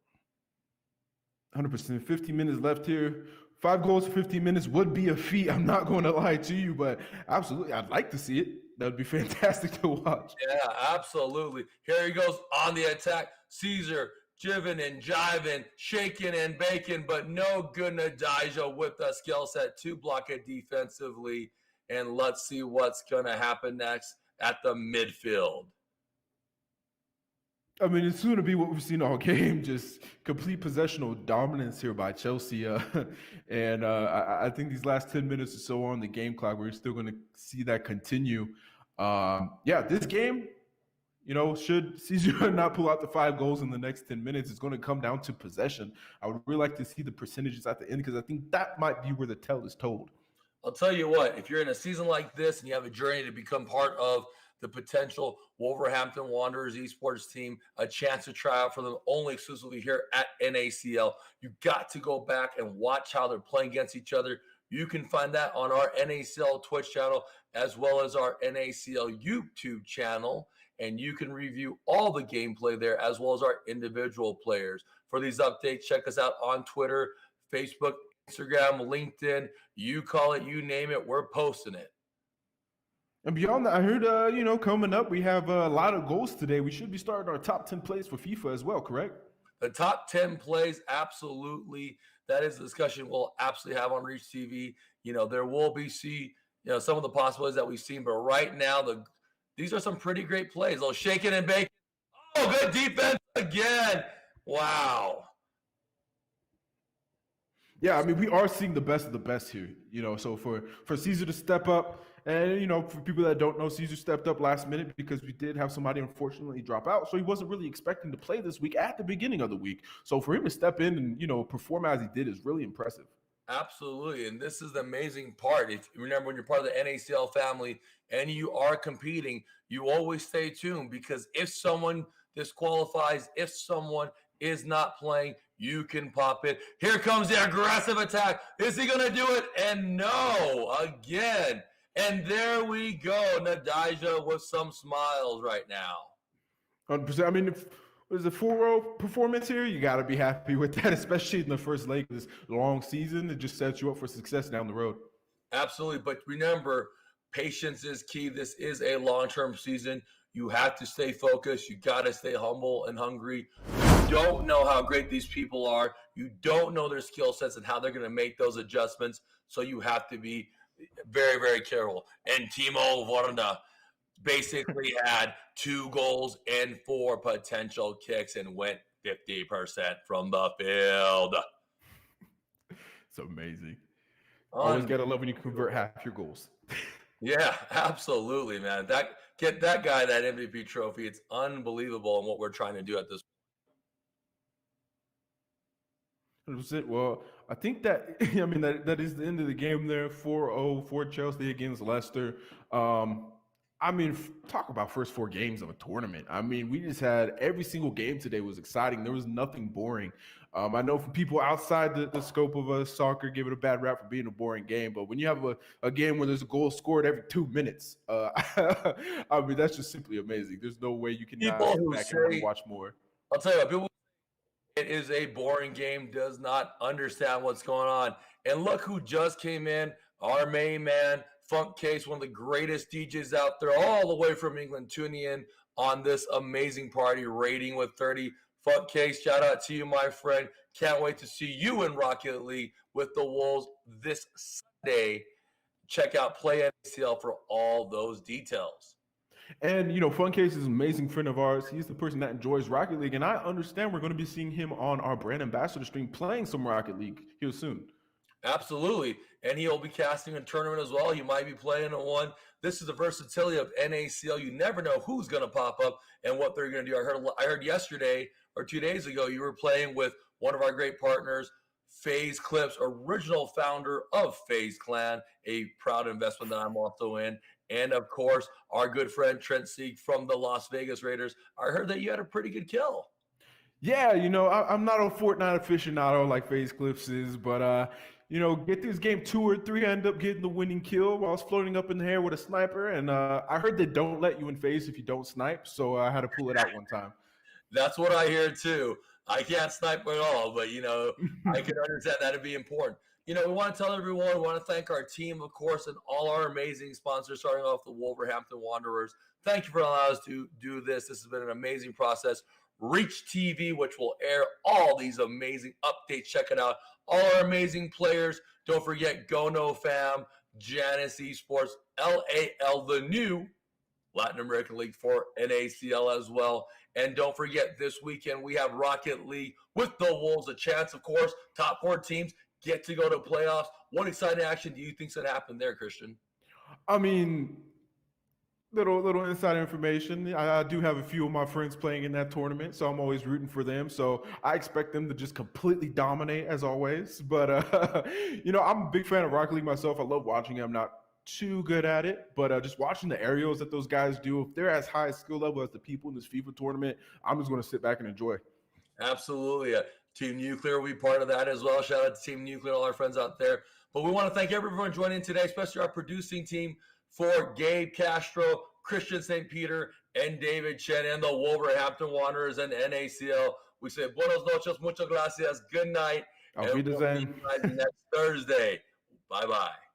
100%. 15 minutes left here. 5 goals in 15 minutes would be a feat. I'm not going to lie to you, but absolutely, I'd like to see it. That would be fantastic to watch. Yeah, absolutely. Here he goes on the attack. Caesar jiving and jiving, shaking and baking, but no good Nadija with the skill set to block it defensively. And let's see what's going to happen next at the midfield. I mean, it's going to be what we've seen all game, just complete possessional dominance here by Chelsea. And I think these last 10 minutes or so on the game clock, we're still going to see that continue. This game, should Caesar not pull out the 5 goals in the next 10 minutes, it's going to come down to possession. I would really like to see the percentages at the end because I think that might be where the tale is told. I'll tell you what, if you're in a season like this and you have a journey to become part of the potential Wolverhampton Wanderers esports team, a chance to try out for them only exclusively here at NACL, you got to go back and watch how they're playing against each other. You can find that on our NACL Twitch channel as well as our NACL YouTube channel, and you can review all the gameplay there as well as our individual players. For these updates, check us out on Twitter, Facebook, Instagram, LinkedIn, you call it, you name it, we're posting it. And beyond that, I heard, coming up, we have a lot of goals today. We should be starting our top 10 plays for FIFA as well, correct? The top 10 plays, absolutely. That is a discussion we'll absolutely have on Reach TV. There will be some of the possibilities that we've seen, but right now, these are some pretty great plays. A little shaking and baking. Oh, good defense again. Wow. Yeah, I mean, we are seeing the best of the best here, so for Caesar to step up, and, for people that don't know, Caesar stepped up last minute because we did have somebody unfortunately drop out, so he wasn't really expecting to play this week at the beginning of the week. So for him to step in and, perform as he did is really impressive. Absolutely, and this is the amazing part. If you remember, when you're part of the NACL family and you are competing, you always stay tuned because if someone disqualifies, if someone is not playing, you can pop it. Here comes the aggressive attack. Is he going to do it? And no, again. And there we go. Nadija with some smiles right now. 100%. I mean, if there's a 4-0 performance here, you got to be happy with that, especially in the first leg of this long season. It just sets you up for success down the road. Absolutely. But remember, patience is key. This is a long-term season. You have to stay focused. You got to stay humble and hungry. You don't know how great these people are. You don't know their skill sets and how they're going to make those adjustments. So you have to be very, very careful. And Timo Werner basically had 2 goals and 4 potential kicks and went 50% from the field. It's amazing. Always got to love when you convert half your goals. Yeah, absolutely, man. Get that guy that MVP trophy. It's unbelievable in what we're trying to do at this point. Well, I think that that is the end of the game there. 4-0 for Chelsea against Leicester. Talk about first 4 games of a tournament. We just had every single game today was exciting. There was nothing boring. I know from people outside the scope of soccer give it a bad rap for being a boring game, but when you have a game where there's a goal scored every 2 minutes, that's just simply amazing. There's no way you can sit back and watch more. I'll tell you what, people it is a boring game, does not understand what's going on. And look who just came in, our main man, Funk Case, one of the greatest DJs out there, all the way from England, tuning in on this amazing party, Rating with 30. Funk Case, shout out to you, my friend. Can't wait to see you in Rocket League with the Wolves this Sunday. Check out Play NACL for all those details. And, Funcase is an amazing friend of ours. He's the person that enjoys Rocket League. And I understand we're going to be seeing him on our brand ambassador stream playing some Rocket League here soon. Absolutely. And he'll be casting a tournament as well. He might be playing in one. This is the versatility of NACL. You never know who's going to pop up and what they're going to do. I heard yesterday or 2 days ago you were playing with one of our great partners, FaZe Clips, original founder of FaZe Clan, a proud investment that I'm also in. And, of course, our good friend Trent Sieg from the Las Vegas Raiders. I heard that you had a pretty good kill. Yeah, I'm not a Fortnite aficionado like FaZe Clips is, but, get this game 2 or 3, I end up getting the winning kill while I was floating up in the air with a sniper. And I heard they don't let you in FaZe if you don't snipe, so I had to pull it out one time. That's what I hear, too. I can't snipe at all, but, I can understand that to be important. We want to tell everyone, we want to thank our team, of course, and all our amazing sponsors, starting off the Wolverhampton Wanderers. Thank you for allowing us to do this. This has been an amazing process. Reach TV, which will air all these amazing updates. Check it out. All our amazing players. Don't forget Go No Fam, Janus Esports, LAL, the new Latin American League for NACL as well. And don't forget, this weekend we have Rocket League with the Wolves. A chance, of course, top 4 teams get to go to playoffs. What exciting action do you think's going to happen there, Christian? I mean, little inside information. I do have a few of my friends playing in that tournament, so I'm always rooting for them. So I expect them to just completely dominate as always. But, I'm a big fan of Rocket League myself. I love watching it. I'm not too good at it, but just watching the aerials that those guys do, if they're as high a skill level as the people in this FIFA tournament, I'm just going to sit back and enjoy. Absolutely. Team Nuclear will be part of that as well. Shout out to Team Nuclear, all our friends out there. But we want to thank everyone joining today, especially our producing team for Gabe Castro, Christian St. Peter, and David Chen, and the Wolverhampton Wanderers and NACL. We say buenos noches, muchas gracias, good night. Auf Wiedersehen. We'll see you guys next Thursday. Bye-bye.